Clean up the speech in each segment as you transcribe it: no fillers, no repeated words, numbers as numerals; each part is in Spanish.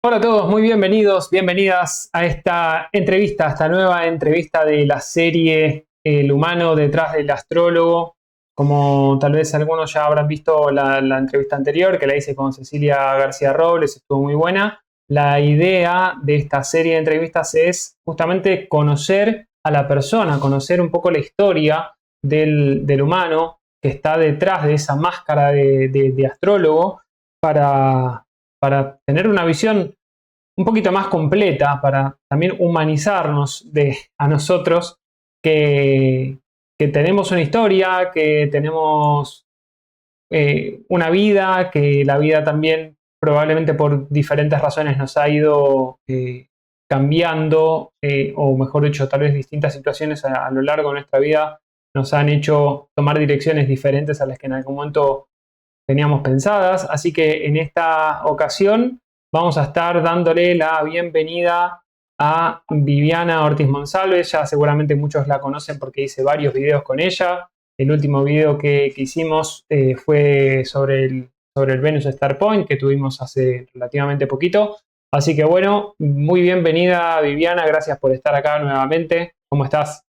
Hola a todos, muy bienvenidos, bienvenidas a esta entrevista, a esta nueva entrevista de la serie El humano detrás del astrólogo. Como tal vez algunos ya habrán visto la entrevista anterior que la hice con Cecilia García Robles, estuvo muy buena. La idea de esta serie de entrevistas es justamente conocer a la persona, conocer un poco la historia del humano que está detrás de esa máscara de astrólogo para tener una visión un poquito más completa, para también humanizarnos a nosotros, que tenemos una historia, que tenemos una vida, que la vida también probablemente por diferentes razones nos ha ido cambiando, o mejor dicho, tal vez distintas situaciones a lo largo de nuestra vida nos han hecho tomar direcciones diferentes a las que en algún momento teníamos pensadas. Así que en esta ocasión vamos a estar dándole la bienvenida a Viviana Ortiz Monsalve. Ya seguramente muchos la conocen porque hice varios videos con ella. El último video que hicimos fue sobre el Venus Star Point, que tuvimos hace relativamente poquito. Así que bueno, muy bienvenida Viviana, gracias por estar acá nuevamente. ¿Cómo estás?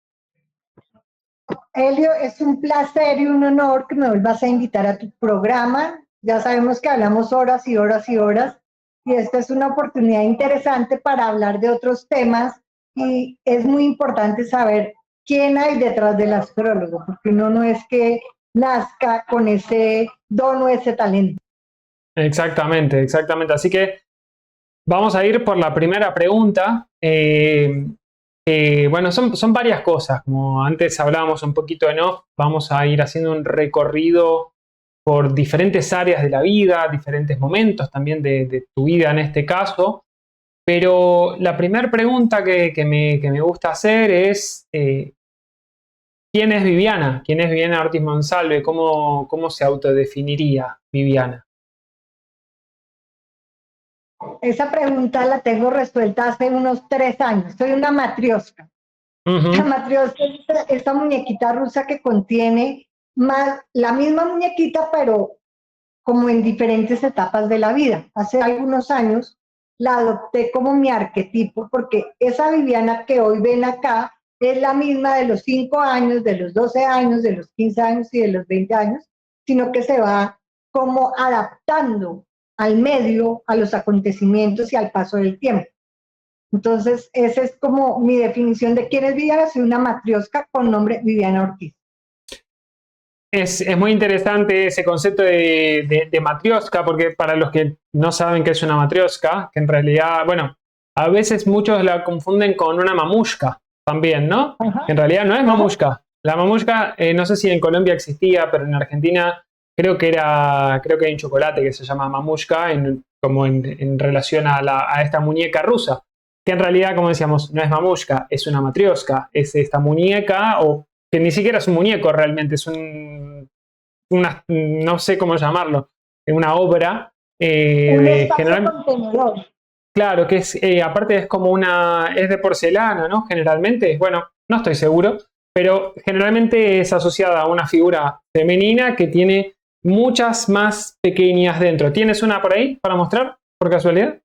Elio, es un placer y un honor que me vuelvas a invitar a tu programa. Ya sabemos que hablamos horas y horas y horas, y esta es una oportunidad interesante para hablar de otros temas, y es muy importante saber quién hay detrás del astrólogo, porque uno no es que nazca con ese don o ese talento. Exactamente, exactamente. Así que vamos a ir por la primera pregunta. Bueno, son varias cosas. Como antes hablábamos un poquito en off, vamos a ir haciendo un recorrido por diferentes áreas de la vida, diferentes momentos también de tu vida en este caso. Pero la primera pregunta que me gusta hacer es, ¿quién es Viviana? ¿Quién es Viviana Ortiz Monsalve? ¿Cómo se autodefiniría Viviana? Esa pregunta la tengo resuelta hace unos 3 años. Soy una matrioska. La Ujú. matrioska es esta muñequita rusa que contiene más, la misma muñequita, pero como en diferentes etapas de la vida. Hace algunos años la adopté como mi arquetipo, porque esa Viviana que hoy ven acá es la misma de los 5 años, de los 12 años, de los 15 años y de los 20 años, sino que se va como adaptando al medio, a los acontecimientos y al paso del tiempo. Entonces, esa es como mi definición de quién es Viviana. Soy una matriosca con nombre Viviana Ortiz. Es muy interesante ese concepto de matrioska, porque para los que no saben qué es una matrioska, que en realidad, bueno, a veces muchos la confunden con una mamushka también, ¿no? Ajá, En realidad no es ajá. mamushka. La mamushka, no sé si en Colombia existía, pero en Argentina creo que hay un chocolate que se llama mamushka, como en relación a esta muñeca rusa, que en realidad, como decíamos, no es mamushka, es una matrioska, es esta muñeca, o que ni siquiera es un muñeco realmente, es no sé cómo llamarlo, una obra Un de espacio general, contenedor. claro, que es, aparte es como es de porcelana, ¿no? Generalmente, bueno, no estoy seguro, pero generalmente es asociada a una figura femenina que tiene muchas más pequeñas dentro. ¿Tienes una por ahí para mostrar, por casualidad?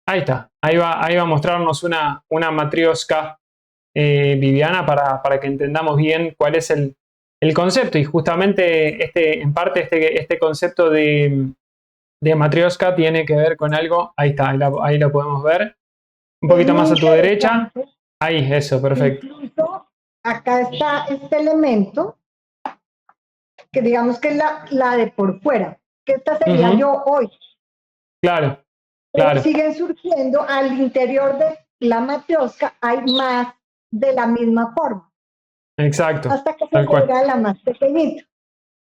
Ahí está, ahí va a mostrarnos una matrioska Viviana para que entendamos bien cuál es el concepto. Y justamente en parte este concepto de matrioska tiene que ver con algo. Ahí está, ahí lo podemos ver. Un Es poquito muy más a tu derecha. interesante. Ahí, eso, perfecto. Incluso acá está este elemento, que digamos que es la de por fuera, que esta sería Ujú. yo hoy. Claro, Pero claro, siguen surgiendo al interior de la matriosca, hay más de la misma forma, exacto, hasta que se tal cual. llega a la más pequeñita.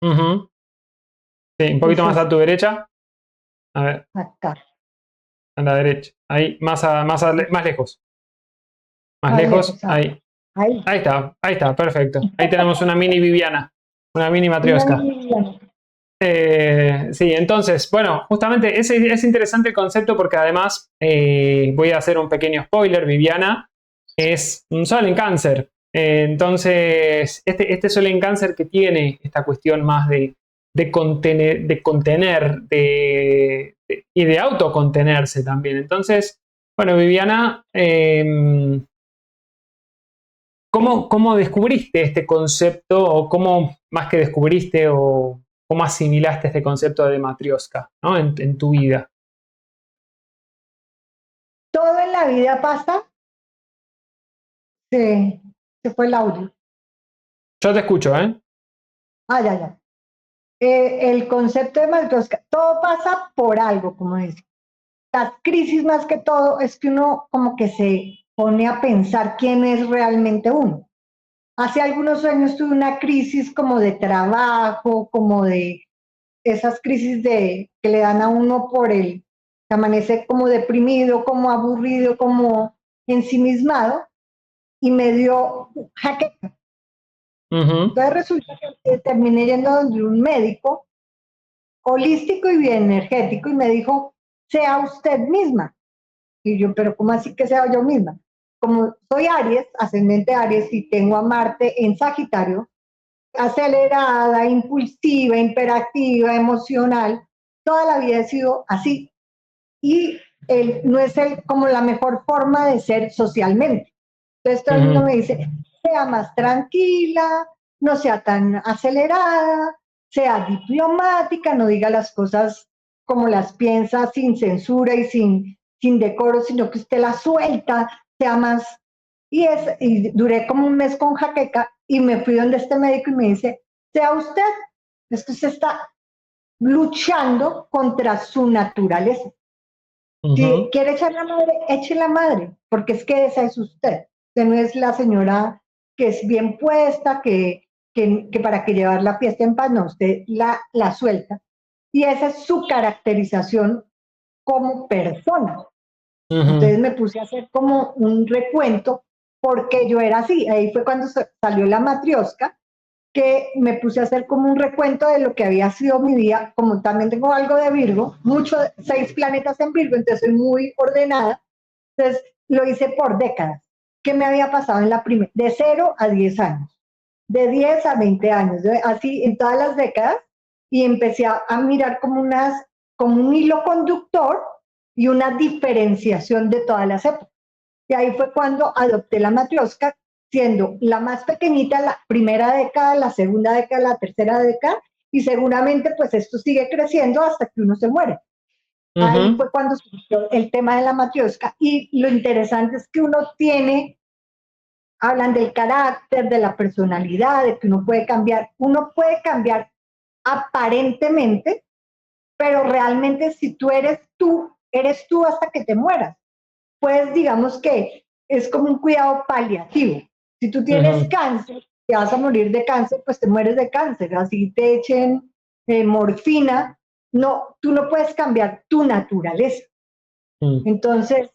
Ujú. Sí, un poquito más a Entonces, tu derecha. A ver, acá, a la derecha. Ahí, más lejos. Más más lejos, lejos, acá. ahí. Ahí, Ahí está, perfecto. Ahí tenemos una mini Viviana, una mini una matrioska. niña. Sí, entonces, bueno, justamente es interesante el concepto porque además voy a hacer un pequeño spoiler. Viviana es un sol en cáncer. Entonces, este sol en cáncer que tiene esta cuestión más contener y de autocontenerse también. Entonces, bueno, Viviana, ¿cómo descubriste este concepto o cómo, más que descubriste o cómo asimilaste este concepto de matrioska, ¿no? en tu vida? Todo en la vida pasa. Se fue el audio. Yo te escucho, ¿eh? Ya. El concepto de Matryoshka, todo pasa por algo, como dice. Las crisis más que todo es que uno como que se pone a pensar quién es realmente uno. Hace algunos años tuve una crisis como de trabajo, como de esas crisis que le dan a uno por el que amanece como deprimido, como aburrido, como ensimismado, y me dio jaqueca. Uh-huh. Entonces resulta que terminé yendo donde un médico holístico y bioenergético y me dijo, sea usted misma. Y yo, pero ¿cómo así que sea yo misma? Como soy Aries, ascendente Aries, y tengo a Marte en Sagitario, acelerada, impulsiva, hiperactiva, emocional, toda la vida he sido así. Y no es como la mejor forma de ser socialmente. Entonces todo el mundo me dice, sea más tranquila, no sea tan acelerada, sea diplomática, no diga las cosas como las piensa, sin censura y sin decoro, sino que usted las suelta, sea más. Y duré como un mes con jaqueca y me fui donde este médico y me dice, sea usted, es que usted está luchando contra su naturaleza. Si quiere echar la madre, eche la madre, porque es que esa es usted. Usted no es la señora que es bien puesta, que para que llevar la fiesta en paz, no, usted la suelta. Y esa es su caracterización como persona. Entonces me puse a hacer como un recuento porque yo era así. Ahí fue cuando salió la matrioska, que me puse a hacer como un recuento de lo que había sido mi día, como también tengo algo de Virgo, 6 planetas en Virgo, entonces soy muy ordenada, entonces lo hice por décadas. ¿Qué me había pasado en la primera? De 0 a 10 años, de 10 a 20 años, así en todas las décadas, y empecé a mirar como un hilo conductor y una diferenciación de todas las épocas. Y ahí fue cuando adopté la matrioska, siendo la más pequeñita la primera década, la segunda década, la tercera década, y seguramente pues esto sigue creciendo hasta que uno se muere. Ahí fue cuando surgió el tema de la matrioska, y lo interesante es que hablan del carácter, de la personalidad, de que uno puede cambiar aparentemente, pero realmente si tú eres tú hasta que te mueras. Pues digamos que es como un cuidado paliativo. Si tú tienes cáncer, te vas a morir de cáncer, pues te mueres de cáncer. Así te echen morfina, no, tú no puedes cambiar tu naturaleza. Entonces,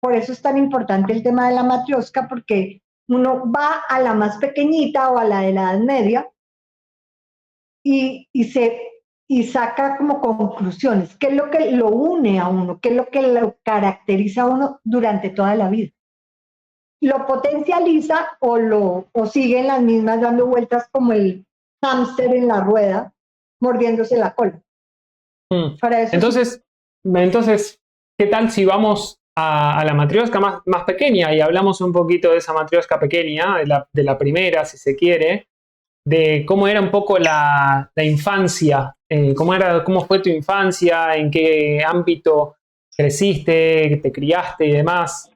por eso es tan importante el tema de la matrioska, porque uno va a la más pequeñita o a la de la edad media y saca como conclusiones, qué es lo que lo une a uno, qué es lo que lo caracteriza a uno durante toda la vida. Lo potencializa o sigue en las mismas dando vueltas como el hámster en la rueda, mordiéndose la cola. Para eso entonces, ¿qué tal si vamos a la matrioska más pequeña y hablamos un poquito de esa matrioska pequeña, de la primera, si se quiere, de cómo era un poco la infancia, cómo fue tu infancia, en qué ámbito creciste, te criaste y demás?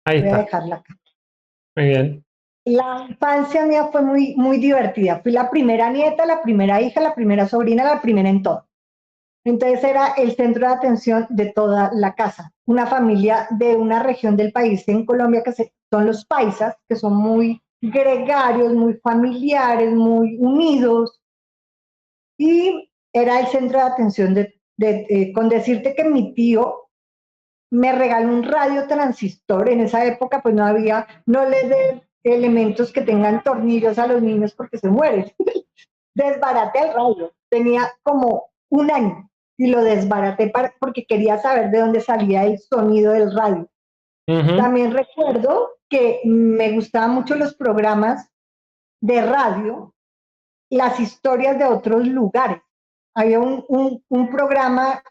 Ahí está. Voy a dejarla acá. Muy bien. La infancia mía fue muy, muy divertida. Fui la primera nieta, la primera hija, la primera sobrina, la primera en todo. Entonces era el centro de atención de toda la casa. Una familia de una región del país en Colombia que son los paisas, que son muy gregarios, muy familiares, muy unidos. Y era el centro de atención con decirte que mi tío me regaló un radio transistor. En esa época pues no le dé elementos que tengan tornillos a los niños porque se mueren. Desbaraté el radio, tenía como un año y lo desbaraté porque quería saber de dónde salía el sonido del radio. También recuerdo que me gustaban mucho los programas de radio las historias de otros lugares. Había un programa,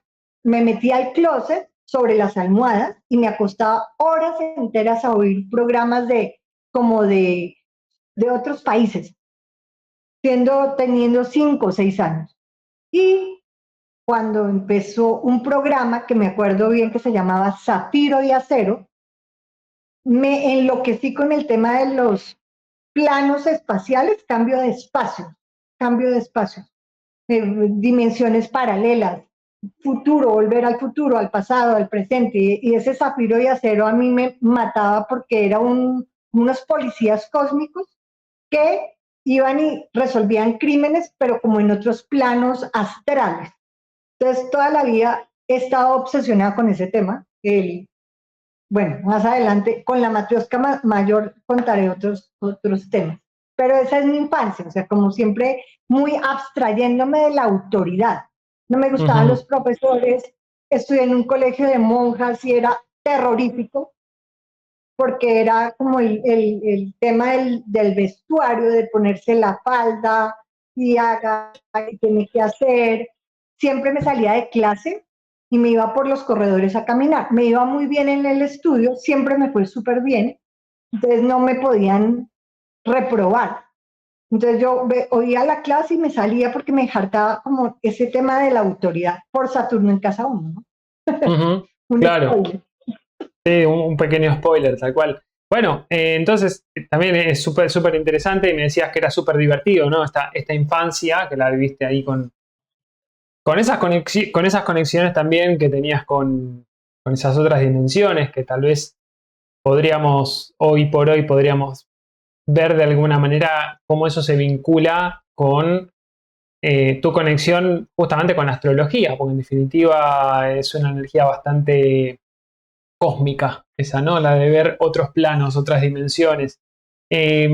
me metí al closet sobre las almohadas y me acostaba horas enteras a oír programas como de otros países, teniendo 5 o 6 años. Y cuando empezó un programa que me acuerdo bien que se llamaba Zafiro y Acero, me enloquecí con el tema de los planos espaciales, cambio de espacio, dimensiones paralelas, futuro, volver al futuro, al pasado, al presente. Y ese Zafiro y Acero a mí me mataba porque eran unos policías cósmicos que iban y resolvían crímenes, pero como en otros planos astrales. Entonces, toda la vida he estado obsesionada con ese tema. Bueno, más adelante con la matrioska mayor contaré otros temas. Pero esa es mi infancia, o sea, como siempre, muy abstrayéndome de la autoridad. No me gustaban Ujú. los profesores, estudié en un colegio de monjas y era terrorífico, porque era como el tema del vestuario, de ponerse la falda y haga, y tiene que hacer. Siempre me salía de clase y me iba por los corredores a caminar. Me iba muy bien en el estudio, siempre me fue súper bien, entonces no me podían reprobar. Entonces yo oía la clase y me salía porque me hartaba como ese tema de la autoridad por Saturno en casa uno, ¿no? Ujú. Un Claro. spoiler. Sí, un pequeño spoiler, tal cual. Bueno, entonces también es súper interesante y me decías que era súper divertido, ¿no? Esta infancia que la viviste ahí con esas conexiones también que tenías con esas otras dimensiones que tal vez hoy por hoy podríamos ver de alguna manera cómo eso se vincula con tu conexión justamente con la astrología, porque en definitiva es una energía bastante cósmica, esa, ¿no? La de ver otros planos, otras dimensiones. Eh,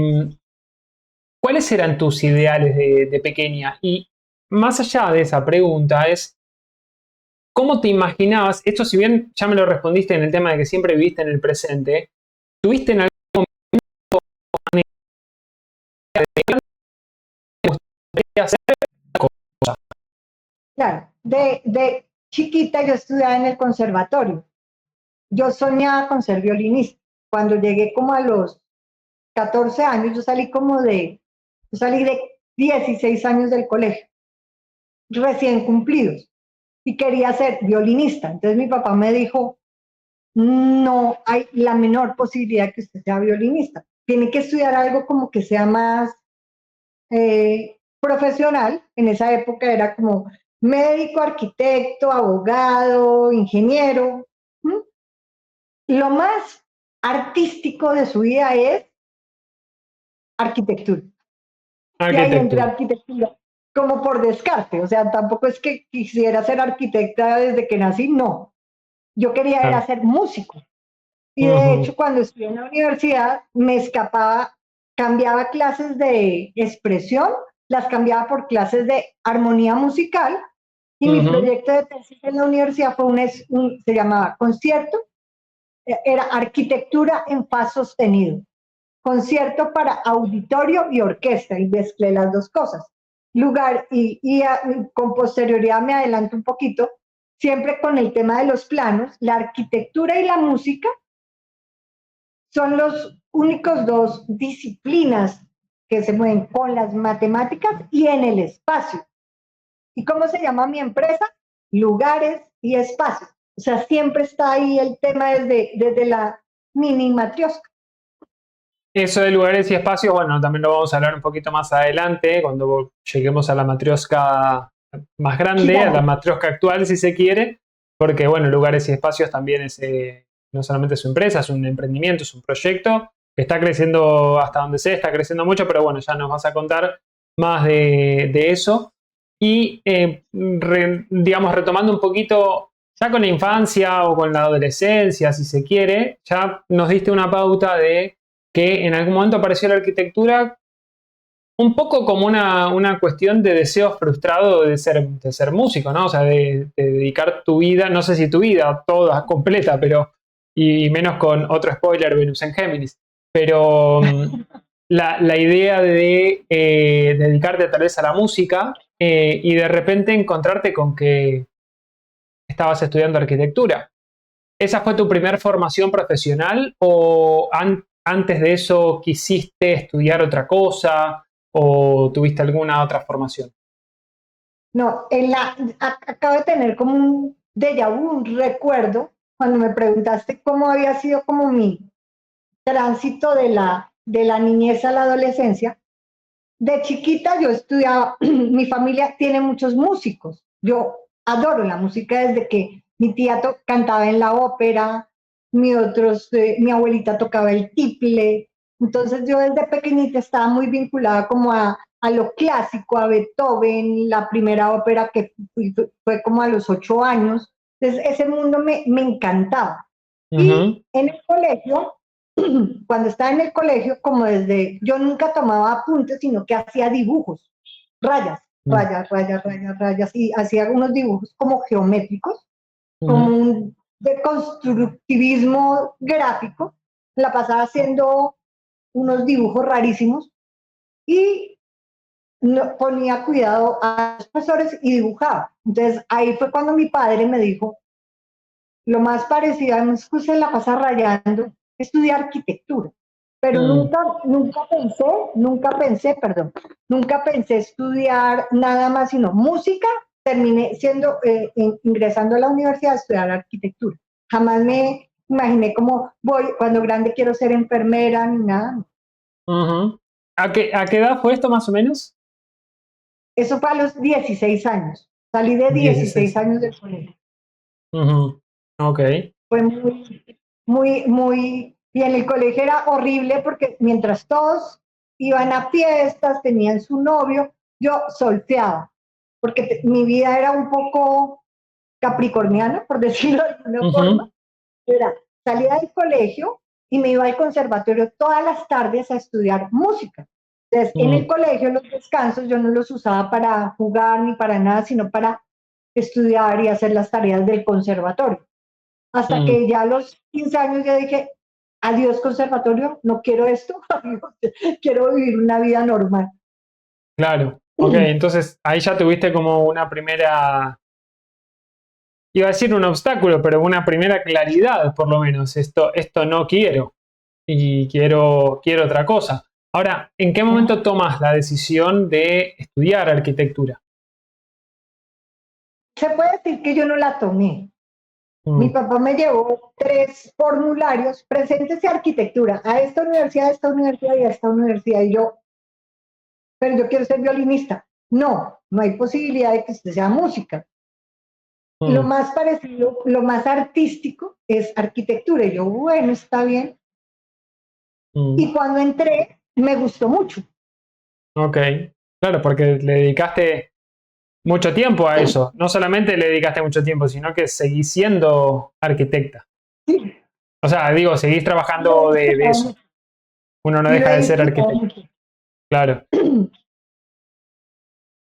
¿Cuáles eran tus ideales de pequeña? Y más allá de esa pregunta es, ¿cómo te imaginabas? Esto si bien ya me lo respondiste en el tema de que siempre viviste en el presente, ¿tuviste en algún momento de hacer cosas? Claro, de chiquita yo estudiaba en el conservatorio. Yo soñaba con ser violinista. Cuando llegué como a los 14 años, yo salí de 16 años del colegio, recién cumplidos, y quería ser violinista. Entonces mi papá me dijo, no hay la menor posibilidad que usted sea violinista. Tiene que estudiar algo como que sea más profesional. En esa época era como médico, arquitecto, abogado, ingeniero. ¿Mm? Lo más artístico de su vida es arquitectura. Y ahí entré a Arquitectura. arquitectura, como por descarte. O sea, tampoco es que quisiera ser arquitecta desde que nací, no. Yo quería era Claro. ser músico. Y de Ujú, hecho, cuando estudié en la universidad, me escapaba, cambiaba clases de expresión, las cambiaba por clases de armonía musical. Y mi ujú. proyecto de tesis en la universidad se llamaba concierto, era arquitectura en fa sostenido, concierto para auditorio y orquesta, y mezclé las dos cosas. Lugar, con posterioridad me adelanto un poquito, siempre con el tema de los planos, la arquitectura y la música son los únicos dos disciplinas que se mueven con las matemáticas y en el espacio. ¿Y cómo se llama mi empresa? Lugares y espacios. O sea, siempre está ahí el tema desde la mini matriosca. Eso de lugares y espacios, bueno, también lo vamos a hablar un poquito más adelante, cuando lleguemos a la matrioska más grande, a la Gigante. matrioska actual, si se quiere, porque, bueno, lugares y espacios también es, no solamente su empresa, es un emprendimiento, es un proyecto que está creciendo hasta donde sea, está creciendo mucho, pero bueno, ya nos vas a contar más de eso. Y, digamos, retomando un poquito, ya con la infancia o con la adolescencia, si se quiere, ya nos diste una pauta de que en algún momento apareció la arquitectura un poco como una cuestión de deseo frustrado de ser músico, ¿no? O sea, de dedicar tu vida, no sé si tu vida toda, completa, pero, y menos con otro spoiler, Venus en Géminis, pero la idea de dedicarte tal vez a la música y de repente encontrarte con que estabas estudiando arquitectura. ¿Esa fue tu primera formación profesional o antes de eso quisiste estudiar otra cosa o tuviste alguna otra formación? No, acabo de tener como un déjà vu, un recuerdo, cuando me preguntaste cómo había sido como mi tránsito de la niñez a la adolescencia. De chiquita yo estudiaba, mi familia tiene muchos músicos. Yo adoro la música desde que mi tía cantaba en la ópera, mi abuelita tocaba el tiple. Entonces yo desde pequeñita estaba muy vinculada como a lo clásico, a Beethoven, la primera ópera que fue como a los 8 años. Entonces ese mundo me encantaba. Y Ujú, en el colegio, cuando estaba en el colegio, yo nunca tomaba apuntes, sino que hacía dibujos, rayas, mm, rayas, rayas, rayas, rayas, y hacía unos dibujos como geométricos, como ujú, un de constructivismo gráfico. La pasaba haciendo unos dibujos rarísimos y no, ponía cuidado a los profesores y dibujaba. Entonces ahí fue cuando mi padre me dijo, lo más parecido a mí es que se la pasa rayando, estudiar arquitectura. Pero mm. nunca pensé estudiar nada más sino música. Terminé ingresando a la universidad a estudiar arquitectura. Jamás me imaginé como cuando grande quiero ser enfermera ni nada. Ujú. ¿A qué edad fue esto más o menos? Eso fue a los 16 años. Salí de 16 16. años del colegio. Ujú. Ok. Fue y en el colegio era horrible porque mientras todos iban a fiestas, tenían su novio, yo solteaba, porque mi vida era un poco capricorniana, por decirlo de alguna forma. Ujú. Era, salía del colegio y me iba al conservatorio todas las tardes a estudiar música. Entonces, en el Mm, colegio los descansos yo no los usaba para jugar ni para nada, sino para estudiar y hacer las tareas del conservatorio. Hasta mm. que ya a los 15 años ya dije, adiós conservatorio, no quiero esto, quiero vivir una vida normal. Claro. Ok, entonces ahí ya tuviste como una primera, iba a decir un obstáculo, pero una primera claridad, por lo menos. Esto no quiero y quiero otra cosa. Ahora, ¿en qué momento tomas la decisión de estudiar arquitectura? Se puede decir que yo no la tomé. Mi Mm, papá me llevó 3 formularios, preséntese arquitectura, a esta universidad y a esta universidad. Y yo, pero yo quiero ser violinista. No, no hay posibilidad de que usted sea música. Lo mm, más parecido, lo más artístico es arquitectura. Y yo, bueno, está bien. mm. Y cuando entré, me gustó mucho. Ok, claro, porque le dedicaste mucho tiempo a eso. No solamente le dedicaste mucho tiempo, sino que seguís siendo arquitecta. Sí, O sea, digo, seguís y lo he trabajando de disfrutado eso. mucho. Uno no Y lo deja he de ser disfrutado arquitecto. mucho. Claro.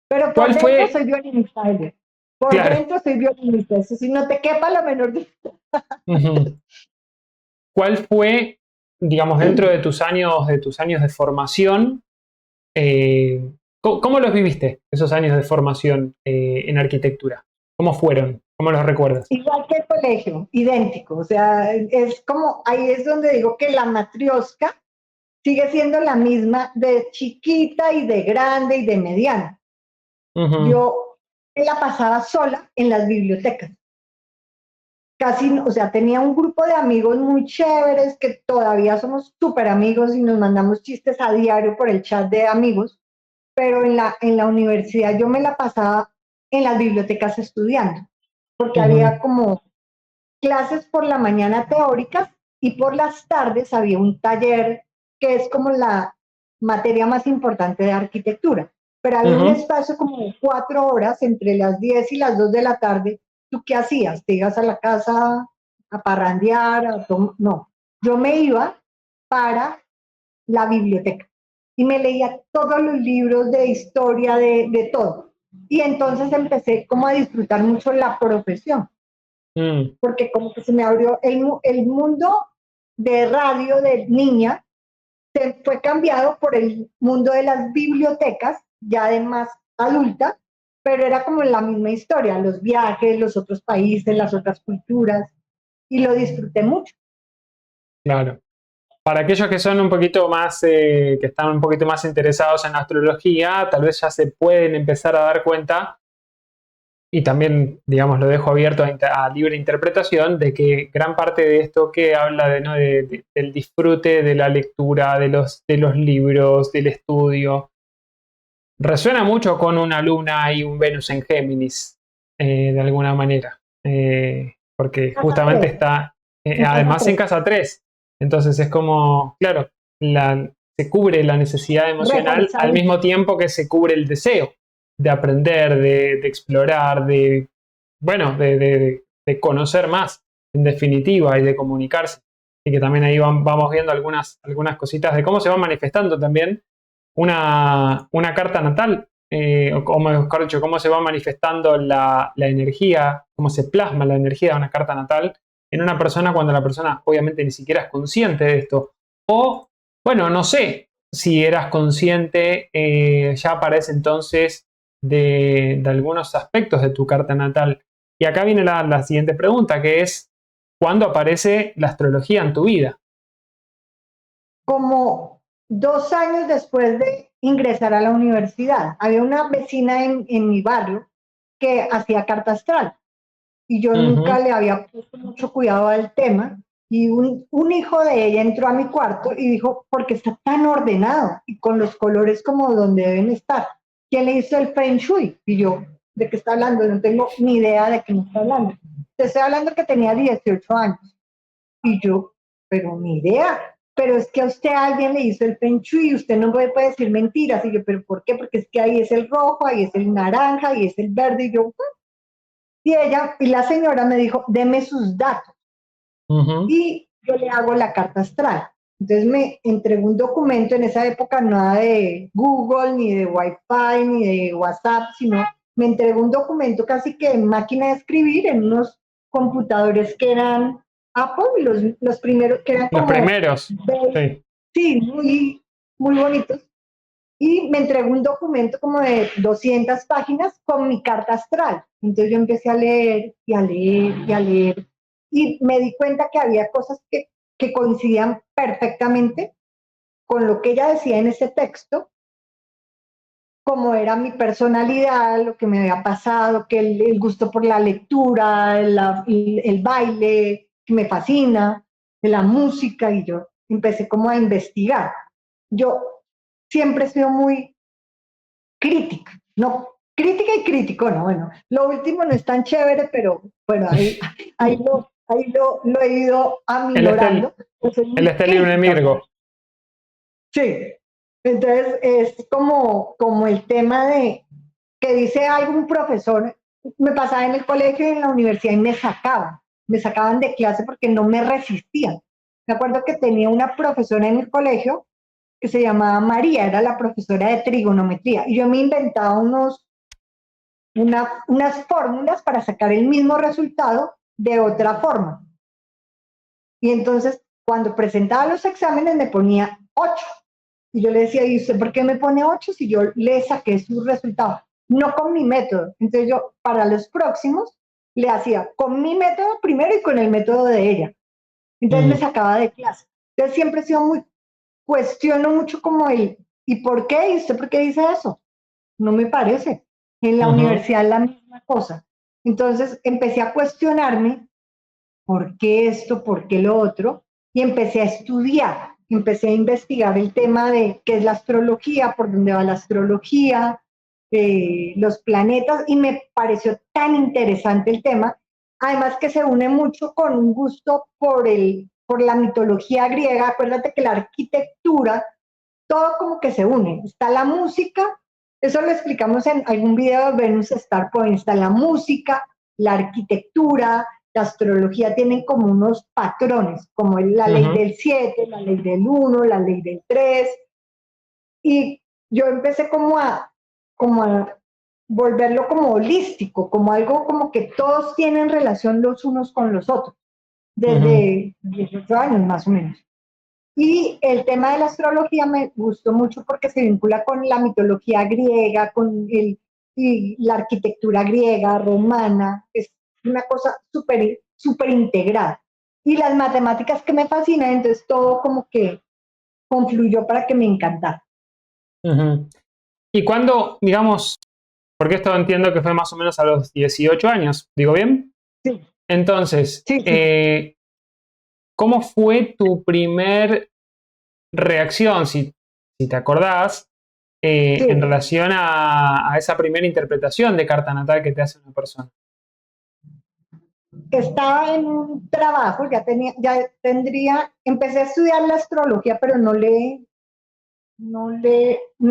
Pero por ¿Cuál dentro fue? soy violinista, Elliot. Por Claro. dentro soy violinista. Eso sí, no te quepa la menor duda. Ujú. ¿Cuál fue, digamos, dentro de tus años de formación, cómo los viviste, esos años de formación en arquitectura? ¿Cómo fueron? ¿Cómo los recuerdas? Igual que el colegio, idéntico. O sea, es como, ahí es donde digo que la matriosca sigue siendo la misma de chiquita y de grande y de mediana. Ujú, Yo la pasaba sola en las bibliotecas. Casi, o sea, tenía un grupo de amigos muy chéveres que todavía somos súper amigos y nos mandamos chistes a diario por el chat de amigos, pero en la universidad yo me la pasaba en las bibliotecas estudiando, porque había ujú, como clases por la mañana teóricas y por las tardes había un taller que es como la materia más importante de arquitectura. Pero había un ujú, espacio como de 4 horas entre las 10 y las 2 de la tarde. ¿Tú qué hacías? ¿Te ibas a la casa a parrandear? No, yo me iba para la biblioteca y me leía todos los libros de historia, de todo. Y entonces empecé como a disfrutar mucho la profesión mm, porque como que se me abrió el mundo de radio de niña, se fue cambiado por el mundo de las bibliotecas, ya de más adulta, pero era como la misma historia, los viajes, los otros países, las otras culturas, y lo disfruté mucho. Claro. Para aquellos que son un poquito más, que están un poquito más interesados en astrología, tal vez ya se pueden empezar a dar cuenta, y también, digamos, lo dejo abierto a libre interpretación, de que gran parte de esto que habla de, ¿no? del disfrute de la lectura, de los libros, del estudio, resuena mucho con una luna y un Venus en Géminis, de alguna manera, porque Casa justamente 3, está, en casa además en 3, casa 3. Entonces es como, claro, se cubre la necesidad emocional al reforzando. mismo tiempo que se cubre el deseo de aprender, de explorar, bueno, de conocer más, en definitiva, y de comunicarse. Y que también ahí vamos viendo algunas cositas de cómo se va manifestando también una carta natal, o mejor dicho, cómo se va manifestando la energía, cómo se plasma la energía de una carta natal en una persona cuando la persona obviamente ni siquiera es consciente de esto. O, bueno, no sé si eras consciente ya para ese entonces de algunos aspectos de tu carta natal. Y acá viene la siguiente pregunta, que es, ¿cuándo aparece la astrología en tu vida? Como 2 años después de ingresar a la universidad, había una vecina en mi barrio que hacía carta astral y yo nunca Ujú. le había puesto mucho cuidado al tema y un hijo de ella entró a mi cuarto y dijo, ¿por qué está tan ordenado y con los colores como donde deben estar? ¿Quién le hizo el Feng Shui? Y yo, ¿de qué está hablando? No tengo ni idea de qué me está hablando. Te estoy hablando que tenía 18 años. Y yo, pero ni idea. Pero es que a usted alguien le hizo el Feng Shui, usted no puede decir mentiras. Y yo, ¿pero por qué? Porque es que ahí es el rojo, ahí es el naranja, ahí es el verde. Y yo, y la señora me dijo, deme sus datos. Ujú. Y yo le hago la carta astral. Entonces me entregó un documento, en esa época nada de Google, ni de Wi-Fi, ni de WhatsApp, sino me entregó un documento casi que en máquina de escribir, en unos computadores que eran Apple, los primeros que eran Los como, primeros, sí. sí, muy, muy bonitos. Y me entregó un documento como de 200 páginas con mi carta astral. Entonces yo empecé a leer y a leer y a leer y me di cuenta que había cosas que coincidían perfectamente con lo que ella decía en ese texto, como era mi personalidad, lo que me había pasado, que el gusto por la lectura, el baile, que me fascina, la música, y yo empecé como a investigar. Yo siempre he sido muy crítica, no, crítica y crítico, no, bueno, lo último no es tan chévere, pero bueno, ahí lo he ido Él está aminorando, pues soy él muy está libre de crítica, o sea, Mirgo. sí, entonces es como el tema de que dice algún profesor, me pasaba en el colegio y en la universidad y me sacaban de clase porque no me resistían. Me acuerdo que tenía una profesora en el colegio que se llamaba María, era la profesora de trigonometría, y yo me inventaba unas fórmulas para sacar el mismo resultado de otra forma. Y entonces, cuando presentaba los exámenes, me ponía 8. Y yo le decía, ¿y usted por qué me pone 8 si yo le saqué su resultado? No con mi método. Entonces yo, para los próximos, le hacía con mi método primero y con el método de ella. Entonces me Mm, sacaba de clase. Entonces siempre he sido cuestiono mucho como ¿y por qué? ¿Y usted por qué dice eso? No me parece. En la ujú, universidad es la misma cosa. Entonces empecé a cuestionarme por qué esto, por qué lo otro, y empecé a estudiar, empecé a investigar el tema de qué es la astrología, por dónde va la astrología, los planetas, y me pareció tan interesante el tema, además que se une mucho con un gusto por la mitología griega. Acuérdate que la arquitectura, todo como que se une. Está la música, eso lo explicamos en algún video de Venus Star Point, está la música, la arquitectura, la astrología, tienen como unos patrones, como la ley ujú, del 7, la ley del 1, la ley del 3, y yo empecé como a volverlo como holístico, como algo como que todos tienen relación los unos con los otros, ujú. desde 18 años más o menos. Y el tema de la astrología me gustó mucho porque se vincula con la mitología griega, y la arquitectura griega, romana, es una cosa súper integrada. Y las matemáticas que me fascinan, entonces todo como que confluyó para que me encantara. Uh-huh. Y cuando, digamos, porque esto entiendo que fue más o menos a los 18 años, ¿digo bien? Sí, Entonces, sí, sí. ¿cómo fue tu primer reacción, si te acordás, en Sí. relación a esa primera interpretación de carta natal que te hace una persona? Estaba en un trabajo, empecé a estudiar la astrología, pero no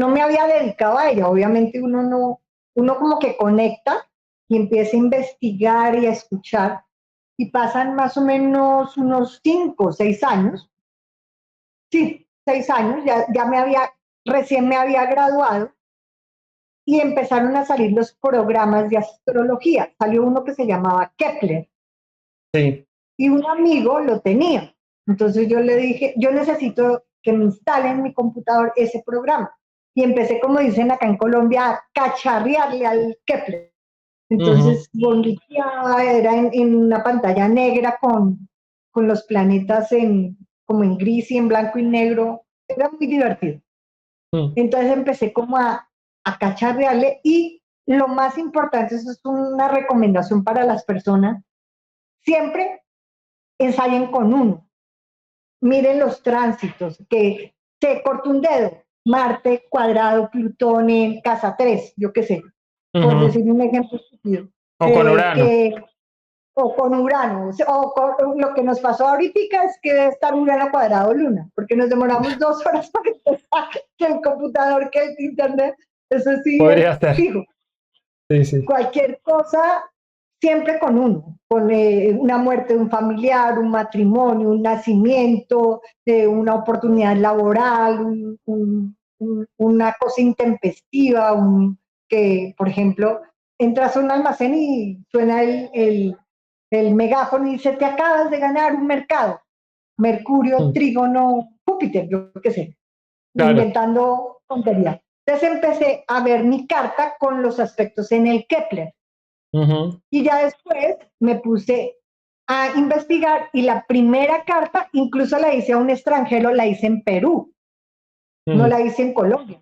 me había dedicado a ella. Obviamente uno como que conecta y empieza a investigar y a escuchar, y pasan más o menos unos 5 o 6 años. Sí, 6 años, recién me había graduado, y empezaron a salir los programas de astrología. Salió uno que se llamaba Kepler, Sí. y un amigo lo tenía. Entonces yo le dije, yo necesito que me instale en mi computador ese programa. Y empecé, como dicen acá en Colombia, a cacharrearle al Kepler. Uh-huh. Entonces, era en una pantalla negra con los planetas como en gris y en blanco y negro. Era muy divertido. Uh-huh. Entonces empecé como a cacharrearle, y lo más importante, eso es una recomendación para las personas, siempre ensayen con uno. Miren los tránsitos, que se cortó un dedo, Marte cuadrado, Plutón en casa 3, yo qué sé, por Uh-huh. decir un ejemplo estúpido. O con Urano. O con Urano, o con, lo que nos pasó ahorita es que debe estar Urano cuadrado Luna, porque nos demoramos 2 horas para empezar, que el computador, que el internet, eso sí es Podría ser. fijo. Sí, sí. Cualquier cosa, siempre con uno, con una muerte de un familiar, un matrimonio, un nacimiento, una oportunidad laboral, una cosa intempestiva, que, por ejemplo, entras a un almacén y suena el megáfono y dice: te acabas de ganar un mercado. Mercurio, Uh-huh. Trígono, Júpiter, yo qué sé, Claro. inventando tonterías. Entonces empecé a ver mi carta con los aspectos en el Kepler. Uh-huh. Y ya después me puse a investigar, y la primera carta incluso la hice a un extranjero, la hice en Perú, no Uh-huh. la hice en Colombia.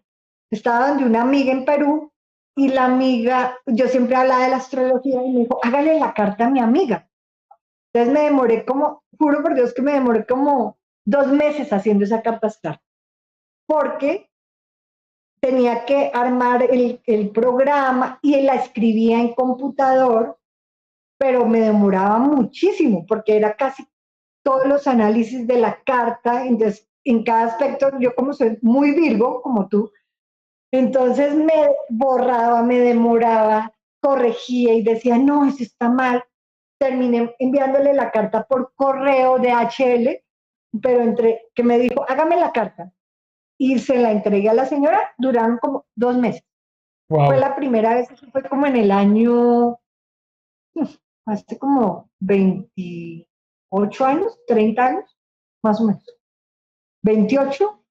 Estaba donde una amiga en Perú, y la amiga, yo siempre hablaba de la astrología, y me dijo: hágale la carta a mi amiga. Entonces me demoré juro por Dios que me demoré como 2 meses haciendo esa carta astral, porque tenía que armar el programa y la escribía en computador, pero me demoraba muchísimo porque era casi todos los análisis de la carta. Entonces, en cada aspecto, yo como soy muy Virgo, como tú, entonces me borraba, me demoraba, corregía y decía: no, eso está mal. Terminé enviándole la carta por correo de HL, pero entre que me dijo: hágame la carta, y se la entregué a la señora, duraron como 2 meses. Fue Wow. la primera vez, que fue como en el año, hace como 28 años, 30 años, más o menos. 28,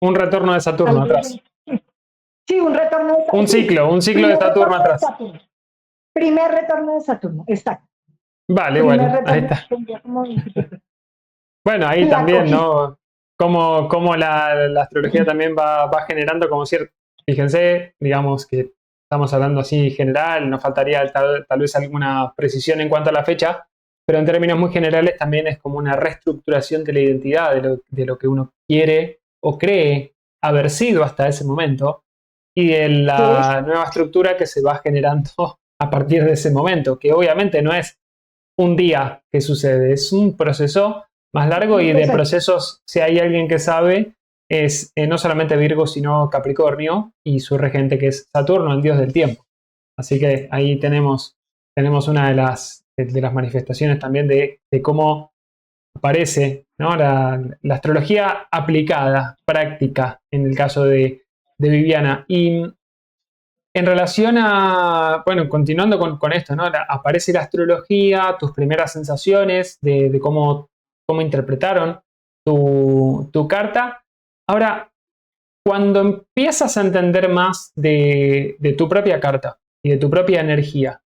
Un retorno de Saturno tal vez atrás. 20. Sí, sí, Un ciclo de primer Saturno retorno de atrás. Saturno. Primer retorno de Saturno, exacto. Vale, Primer bueno, ahí retorno, está. tendría como 27. Bueno, ahí La también, cogí. ¿no? Como la astrología también va generando como cierto. Fíjense, digamos que estamos hablando así general, nos faltaría tal vez alguna precisión en cuanto a la fecha, pero en términos muy generales también es como una reestructuración de la identidad, de lo que uno quiere o cree haber sido hasta ese momento, y de Sí, la nueva estructura que se va generando a partir de ese momento, que obviamente no es un día que sucede, es un proceso más largo, y de entonces, procesos, si hay alguien que sabe, es no solamente Virgo, sino Capricornio y su regente, que es Saturno, el dios del tiempo. Así que ahí tenemos una de las manifestaciones también de cómo aparece, ¿no? La astrología aplicada, práctica, en el caso de Viviana. Y en relación a, bueno, continuando con esto, ¿no? Aparece la astrología, tus primeras sensaciones de cómo interpretaron tu carta. Ahora, cuando empiezas a entender más de tu propia carta y de tu propia energía,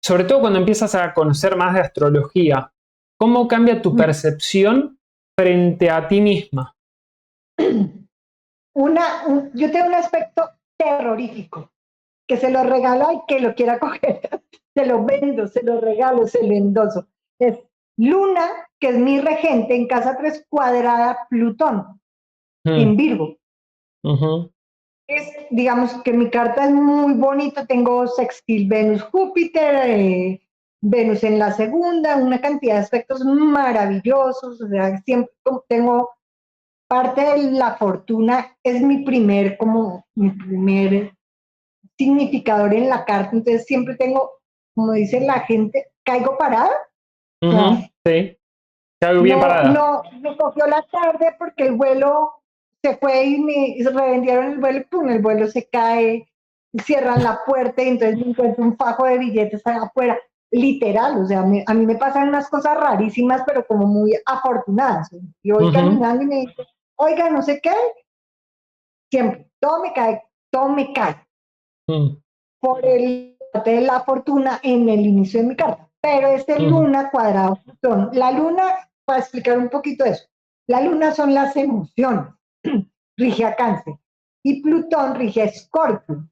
sobre todo cuando empiezas a conocer más de astrología, ¿cómo cambia tu percepción frente a ti misma? Yo tengo un aspecto terrorífico, que se lo regalo al que lo quiera coger, se lo vendo, se lo regalo, se lo endoso. Es Luna, que es mi regente en casa 3 cuadrada Plutón, en Virgo. Digamos que mi carta es muy bonita, tengo sextil Venus-Júpiter, Venus en la segunda, una cantidad de aspectos maravillosos, o sea, siempre tengo parte de la fortuna, es mi primer significador en la carta, entonces siempre tengo, como dice la gente, caigo parada. O sea, sí, caigo bien parada. Me cogió la tarde porque el vuelo se fue y se revendieron el vuelo y pum, el vuelo se cae, cierran la puerta y entonces me encuentro un fajo de billetes allá afuera. Literal, o sea, a mí me pasan unas cosas rarísimas, pero como muy afortunadas. Y voy caminando y me dice, oiga, no sé qué, siempre, todo me cae por el parte de la fortuna en el inicio de mi carta. Pero este Luna cuadrado Plutón, la Luna, para explicar un poquito eso, la Luna son las emociones, rige a Cáncer, y Plutón rige a Escorpio,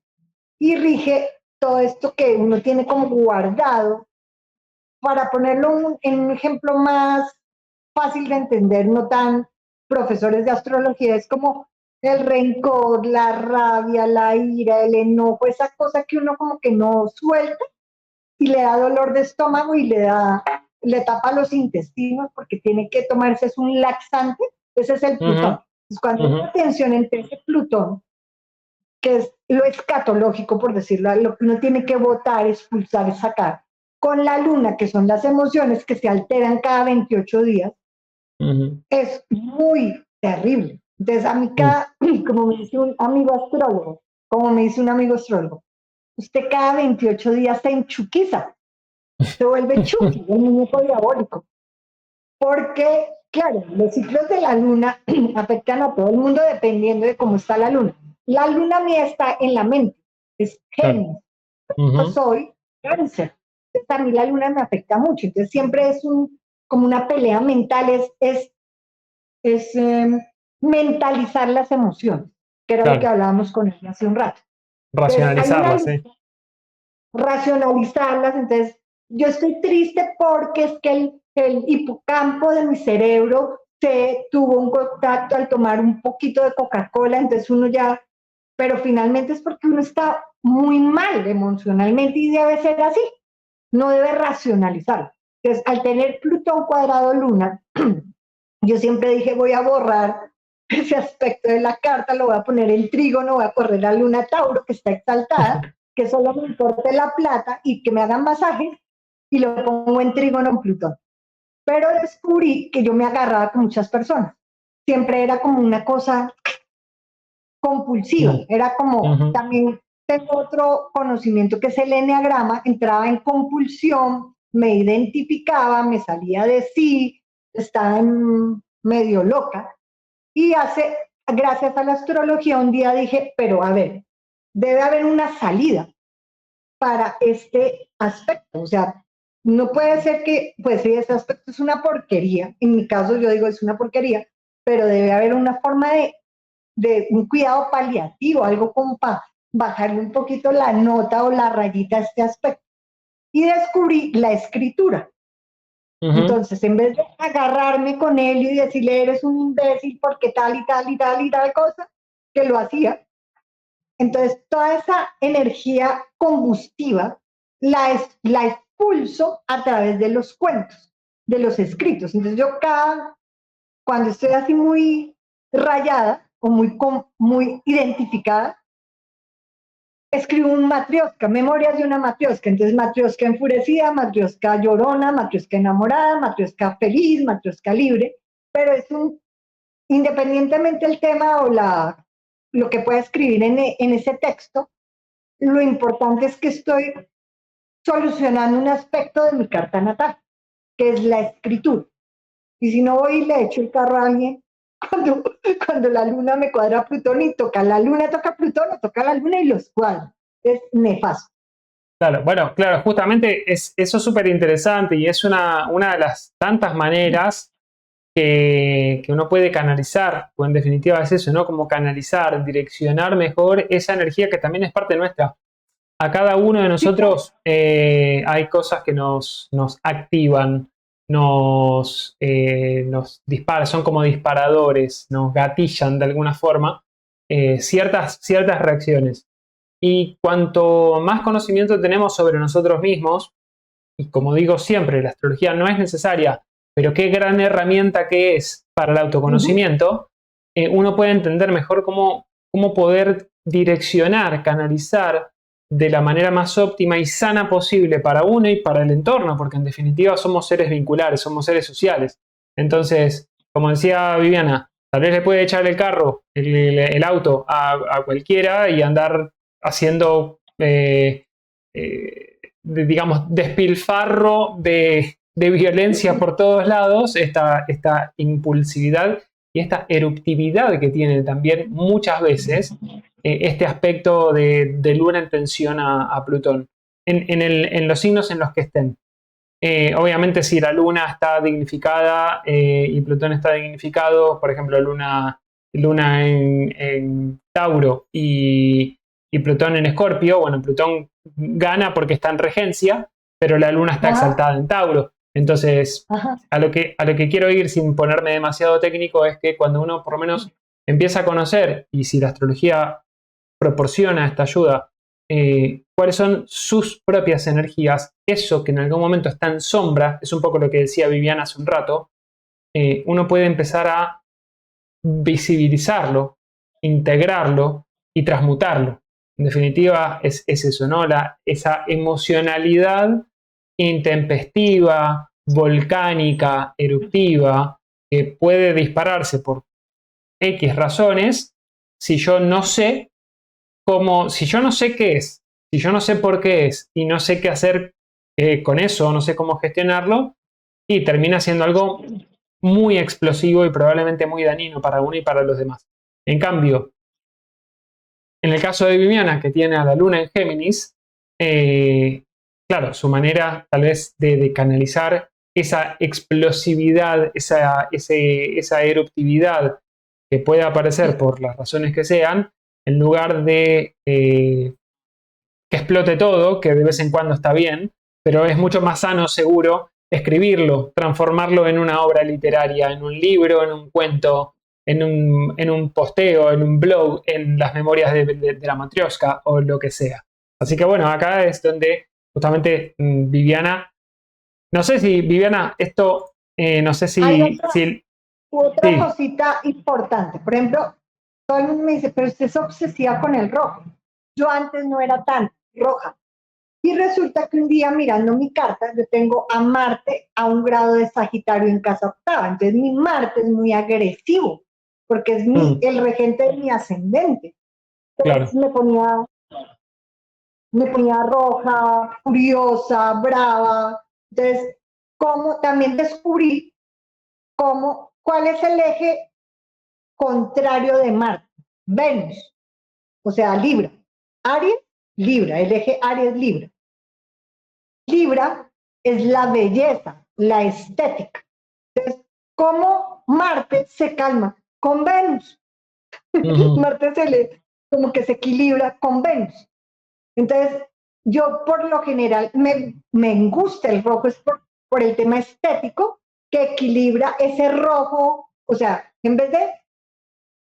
y rige todo esto que uno tiene como guardado. Para ponerlo en un ejemplo más fácil de entender, no tan profesores de astrología, es como el rencor, la rabia, la ira, el enojo, esa cosa que uno como que no suelta y le da dolor de estómago y le tapa los intestinos porque tiene que tomarse, es un laxante, ese es el Plutón. Entonces, cuando hay una tensión entre ese Plutón, que es lo escatológico, por decirlo, lo que uno tiene que votar, expulsar, sacar, con la luna, que son las emociones que se alteran cada 28 días, es muy terrible. Entonces, a mí como me dice un amigo astrólogo, usted cada 28 días se enchuquiza, se vuelve chucky, el muñeco diabólico. Porque, claro, los ciclos de la luna afectan a todo el mundo dependiendo de cómo está la luna. La luna mía está en la mente, es Géminis. Yo soy Cáncer. Entonces, a mí la luna me afecta mucho. Entonces, siempre es como una pelea mental, es mentalizar las emociones, que era lo que hablábamos con él hace un rato. Racionalizarlas, sí. Racionalizarlas, entonces yo estoy triste porque es que el hipocampo de mi cerebro se tuvo un contacto al tomar un poquito de Coca-Cola, entonces uno ya, pero finalmente es porque uno está muy mal emocionalmente y debe ser así, no debe racionalizarlo. Entonces, al tener Plutón cuadrado Luna, yo siempre dije voy a borrar ese aspecto de la carta, lo voy a poner en trígono, voy a correr la Luna Tauro que está exaltada, que solo me importe la plata y que me hagan masajes, y lo pongo en trígono en Plutón. Pero descubrí que yo me agarraba con muchas personas. Siempre era como una cosa compulsiva, era como, también tengo otro conocimiento que es el enneagrama, entraba en compulsión, me identificaba, me salía de sí, estaba medio loca, y gracias a la astrología, un día dije, pero a ver, debe haber una salida para este aspecto. O sea, no puede ser que, pues sí, ese aspecto es una porquería. En mi caso yo digo es una porquería, pero debe haber una forma de un cuidado paliativo, algo como para bajarle un poquito la nota o la rayita a este aspecto. Y descubrí la escritura. Entonces, en vez de agarrarme con él y decirle, eres un imbécil porque tal y tal y tal y tal cosa, que lo hacía, entonces, toda esa energía combustiva la expulso a través de los cuentos, de los escritos. Entonces, yo cuando estoy así muy rayada o muy identificada, escribo un matrioska, memorias de una matrioska. Entonces, matrioska enfurecida, matrioska llorona, matrioska enamorada, matrioska feliz, matrioska libre. Pero independientemente del tema o lo que pueda escribir en ese texto, lo importante es que estoy solucionando un aspecto de mi carta natal, que es la escritura. Y si no voy y le echo el carro a alguien, cuando, cuando la luna me cuadra a Plutón y toca la luna, toca Plutón, o toca la luna y los cuadra. Es nefasto. Claro, bueno, claro, justamente eso es súper interesante y es una de las tantas maneras que uno puede canalizar, o en definitiva es eso, ¿no? Como canalizar, direccionar mejor esa energía que también es parte nuestra. A cada uno de Sí, claro. nosotros hay cosas que nos activan, nos disparan, son como disparadores, nos gatillan de alguna forma ciertas reacciones. Y cuanto más conocimiento tenemos sobre nosotros mismos, y como digo siempre, la astrología no es necesaria, pero qué gran herramienta que es para el Ujú. autoconocimiento, uno puede entender mejor cómo poder direccionar, canalizar de la manera más óptima y sana posible para uno y para el entorno, porque en definitiva somos seres vinculares, somos seres sociales. Entonces, como decía Viviana, tal vez le puede echar el carro, el auto a cualquiera y andar haciendo digamos, despilfarro de violencia por todos lados, esta impulsividad y esta eruptividad que tiene también muchas veces este aspecto de luna en tensión a Plutón, en los signos en los que estén. Obviamente si la luna está dignificada y Plutón está dignificado, por ejemplo, luna en Tauro y Plutón en Escorpio, bueno, Plutón gana porque está en regencia, pero la luna está Ajá, exaltada en Tauro. Entonces, ajá. a lo que quiero ir sin ponerme demasiado técnico es que cuando uno por lo menos empieza a conocer, y si la astrología proporciona esta ayuda, cuáles son sus propias energías, eso que en algún momento está en sombra, es un poco lo que decía Viviana hace un rato, uno puede empezar a visibilizarlo, integrarlo y transmutarlo. En definitiva, es eso, ¿no? Esa emocionalidad intempestiva, volcánica, eruptiva, que puede dispararse por X razones si yo no sé si yo no sé qué es, si yo no sé por qué es y no sé qué hacer con eso, no sé cómo gestionarlo, y termina siendo algo muy explosivo y probablemente muy dañino para uno y para los demás. En cambio, en el caso de Viviana, que tiene a la luna en Géminis, claro, su manera tal vez de canalizar esa explosividad, esa eruptividad que puede aparecer por las razones que sean, en lugar de que explote todo, que de vez en cuando está bien, pero es mucho más sano, seguro, escribirlo, transformarlo en una obra literaria, en un libro, en un cuento, en un posteo, en un blog, en las memorias de la Matrioshka o lo que sea. Así que bueno, acá es donde justamente Viviana, no sé si Viviana, esto, no sé Hay si otra sí. cosita importante. Por ejemplo, todo el mundo me dice, pero usted es obsesiva con el rojo. Yo antes no era tan roja. Y resulta que un día mirando mi carta, yo tengo a Marte a un grado de Sagitario en casa octava. Entonces mi Marte es muy agresivo, porque es Mm, el regente de mi ascendente. Entonces claro, me ponía roja, furiosa, brava. Entonces, como también descubrí cuál es el eje contrario de Marte, Venus, o sea, Libra. Aries, Libra, el eje Aries-Libra. Libra es la belleza, la estética. ¿Cómo Marte se calma? Con Venus. ujú, Marte como que se equilibra con Venus. Entonces, yo por lo general me gusta el rojo, es por el tema estético, que equilibra ese rojo, o sea, en vez de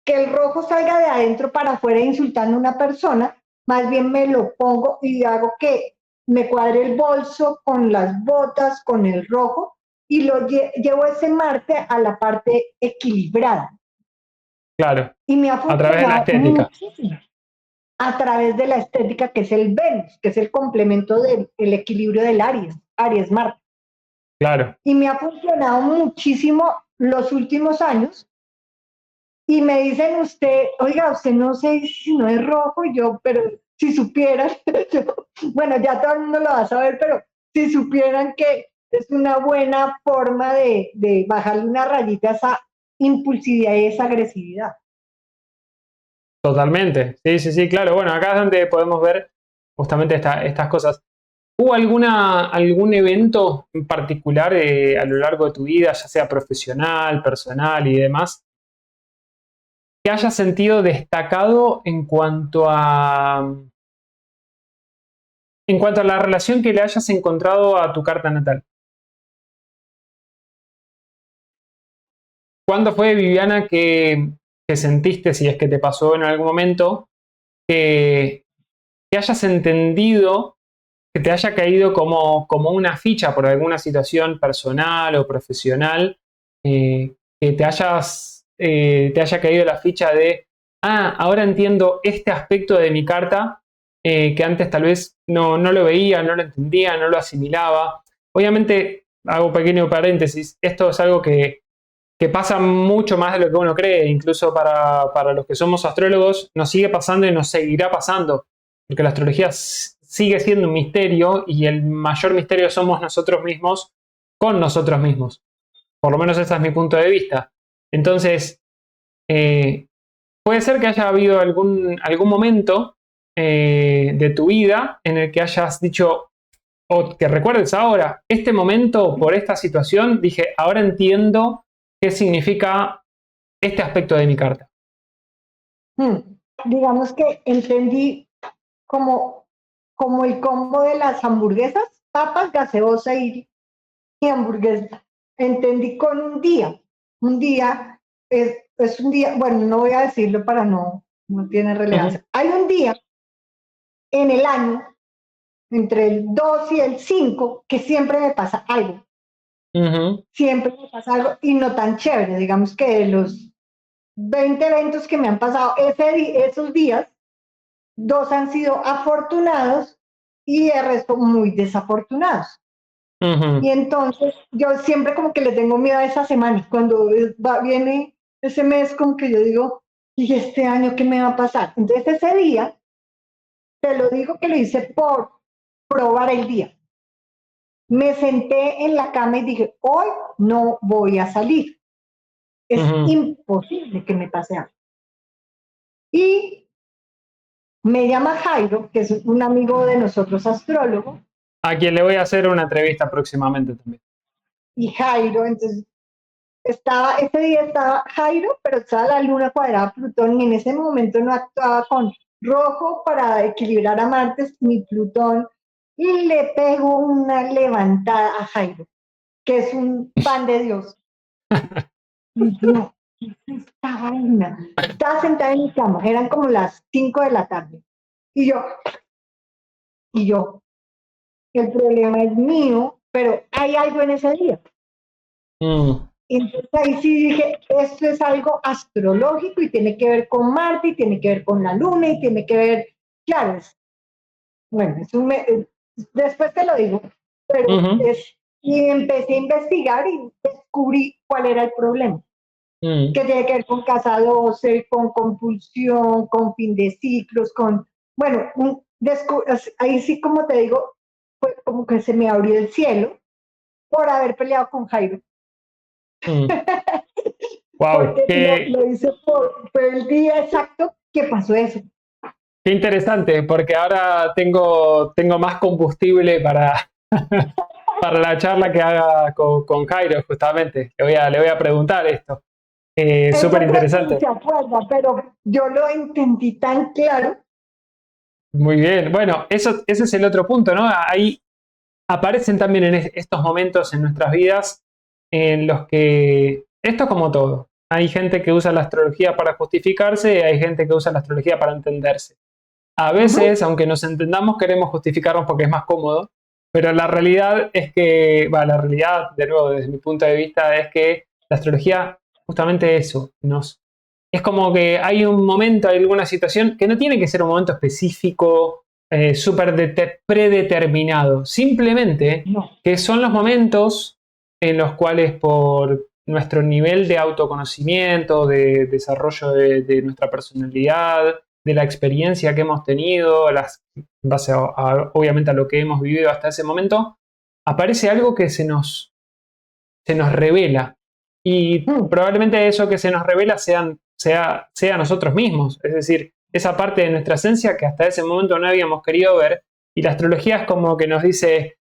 que el rojo salga de adentro para afuera insultando a una persona, más bien me lo pongo y hago que me cuadre el bolso con las botas, con el rojo, y llevo ese Marte a la parte equilibrada. claro, Y me ha a través de la funcionado estética, muchísimo a través de la estética que es el Venus, que es el complemento del equilibrio del Aries, Aries-Marte. claro. Y me ha funcionado muchísimo los últimos años. Y me dicen usted, oiga, usted no sé si no es rojo, y yo, pero si supieran, bueno, ya todo el mundo lo va a saber, pero si supieran que es una buena forma de bajarle una rayita a esa impulsividad y esa agresividad. Totalmente. Sí, sí, sí, claro. Bueno, acá es donde podemos ver justamente estas cosas. ¿Hubo algún evento en particular a lo largo de tu vida, ya sea profesional, personal y demás, que hayas sentido destacado en cuanto a la relación que le hayas encontrado a tu carta natal? ¿Cuándo fue, Viviana, que sentiste, si es que te pasó en algún momento, que hayas entendido, que te haya caído como una ficha por alguna situación personal o profesional, que te haya caído la ficha de, ahora entiendo este aspecto de mi carta, que antes tal vez no lo veía, no lo entendía, no lo asimilaba? Obviamente, hago un pequeño paréntesis, esto es algo que pasa mucho más de lo que uno cree, incluso para los que somos astrólogos, nos sigue pasando y nos seguirá pasando, porque la astrología sigue siendo un misterio y el mayor misterio somos nosotros mismos con nosotros mismos. Por lo menos ese es mi punto de vista. Entonces, puede ser que haya habido algún momento de tu vida en el que hayas dicho, o que recuerdes ahora, este momento por esta situación, dije, ahora entiendo qué significa este aspecto de mi carta. Digamos que entendí como, como el combo de las hamburguesas, papas, gaseosa y hamburguesa. Entendí con un día es un día, bueno, no voy a decirlo para no tiene relevancia. Hay un día en el año, entre el 2 y el 5 que siempre me pasa algo. Siempre me pasa algo y no tan chévere. Digamos que de los 20 eventos que me han pasado esos días, 2 han sido afortunados y el resto muy desafortunados. Y entonces yo siempre como que le tengo miedo a esa semana. Cuando viene ese mes como que yo digo, ¿y este año qué me va a pasar? Entonces ese día, te lo digo que lo hice por probar el día. Me senté en la cama y dije, hoy no voy a salir. Es imposible que me pase algo. Y me llama Jairo, que es un amigo de nosotros, astrólogo. A quien le voy a hacer una entrevista próximamente también. Y Jairo, entonces, ese día estaba Jairo, pero estaba la luna cuadrada Plutón y en ese momento no actuaba con rojo para equilibrar a Marte ni Plutón. Y le pego una levantada a Jairo, que es un pan de Dios. Y yo, ¿qué es esta vaina? Estaba sentada en mi cama, eran como las 5 de la tarde. Y yo, el problema es mío, pero hay algo en ese día. Entonces ahí sí dije, esto es algo astrológico y tiene que ver con Marte y tiene que ver con la Luna y tiene que ver, claro, bueno, después te lo digo, pero y empecé a investigar y descubrí cuál era el problema. Que tiene que ver con casa 12, con compulsión, con fin de ciclos, bueno, ahí sí, como te digo, fue como que se me abrió el cielo por haber peleado con Jairo. Wow, porque lo hice por el día exacto que pasó eso. Qué interesante, porque ahora tengo más combustible para, para la charla que haga con Jairo, justamente. Le voy a preguntar esto. Súper interesante. No se acuerda, pero yo lo entendí tan claro. Muy bien. Bueno, ese es el otro punto, ¿no? Ahí aparecen también en estos momentos en nuestras vidas en los que, esto como todo, hay gente que usa la astrología para justificarse y hay gente que usa la astrología para entenderse. A veces, aunque nos entendamos, queremos justificarnos porque es más cómodo, pero la realidad es que, la realidad, de nuevo, desde mi punto de vista, es que la astrología, justamente eso, es como que hay un momento, hay alguna situación que no tiene que ser un momento específico, súper predeterminado, simplemente que son los momentos en los cuales por nuestro nivel de autoconocimiento, de desarrollo de nuestra personalidad, de la experiencia que hemos tenido, en base obviamente a lo que hemos vivido hasta ese momento, aparece algo que se nos revela. Y probablemente eso que se nos revela sea nosotros mismos. Es decir, esa parte de nuestra esencia que hasta ese momento no habíamos querido ver. Y la astrología es como que nos dice,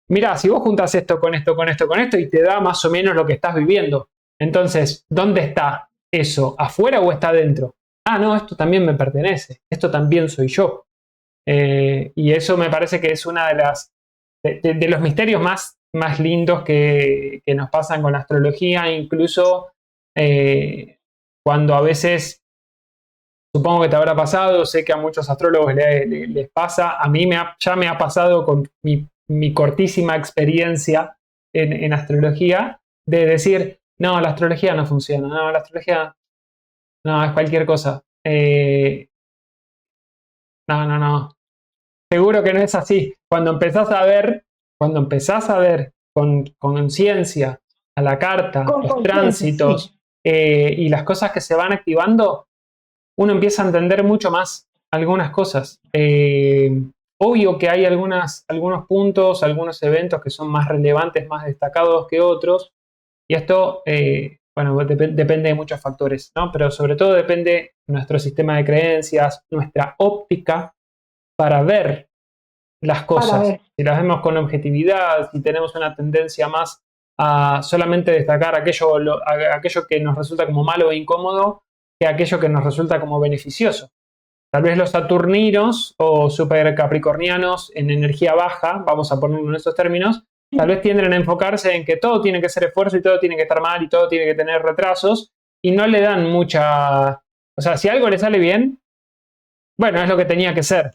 mira, si vos juntas esto con esto, con esto, con esto, y te da más o menos lo que estás viviendo. Entonces, ¿dónde está eso? ¿Afuera o está adentro? Ah, no, esto también me pertenece. Esto también soy yo. Y eso me parece que es una de los misterios más lindos que nos pasan con la astrología, incluso cuando a veces, supongo que te habrá pasado, sé que a muchos astrólogos les pasa, a mí ya me ha pasado con mi cortísima experiencia en astrología, de decir, no, la astrología no funciona, no, la astrología no, es cualquier cosa. No. Seguro que no es así. Cuando empezás a ver con conciencia a la carta, Con los conciencia, sí. tránsitos y las cosas que se van activando, uno empieza a entender mucho más algunas cosas. Obvio que hay algunos puntos, algunos eventos que son más relevantes, más destacados que otros, y esto, bueno, depende de muchos factores, ¿no? Pero sobre todo depende de nuestro sistema de creencias, nuestra óptica para ver las Para cosas. ver. Si las vemos con objetividad, si tenemos una tendencia más a solamente destacar aquello que nos resulta como malo e incómodo, que aquello que nos resulta como beneficioso. Tal vez los saturninos o super capricornianos en energía baja, vamos a ponerlo en estos términos, tal vez tienden a enfocarse en que todo tiene que ser esfuerzo y todo tiene que estar mal y todo tiene que tener retrasos y no le dan mucha... O sea, si algo le sale bien, bueno, es lo que tenía que ser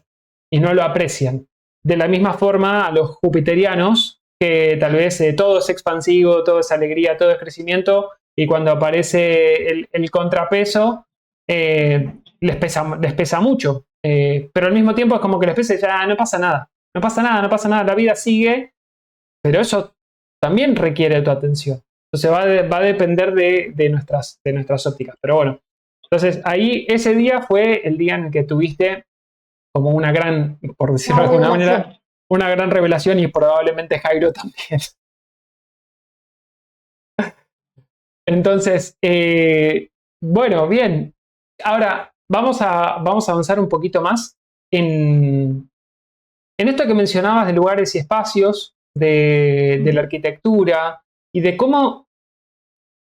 y no lo aprecian. De la misma forma a los jupiterianos, que tal vez todo es expansivo, todo es alegría, todo es crecimiento, y cuando aparece el contrapeso, les pesa mucho. Pero al mismo tiempo es como que les pesa y ya no pasa nada, no pasa nada, no pasa nada, la vida sigue, pero eso también requiere tu atención. Entonces va a depender de nuestras ópticas. Pero bueno, entonces ahí ese día fue el día en el que tuviste como una gran, por decirlo La de alguna manera, revelación. una gran revelación y probablemente Jairo también. Entonces, bueno, bien. Ahora vamos a avanzar un poquito más en esto que mencionabas de lugares y espacios, de la arquitectura y de cómo,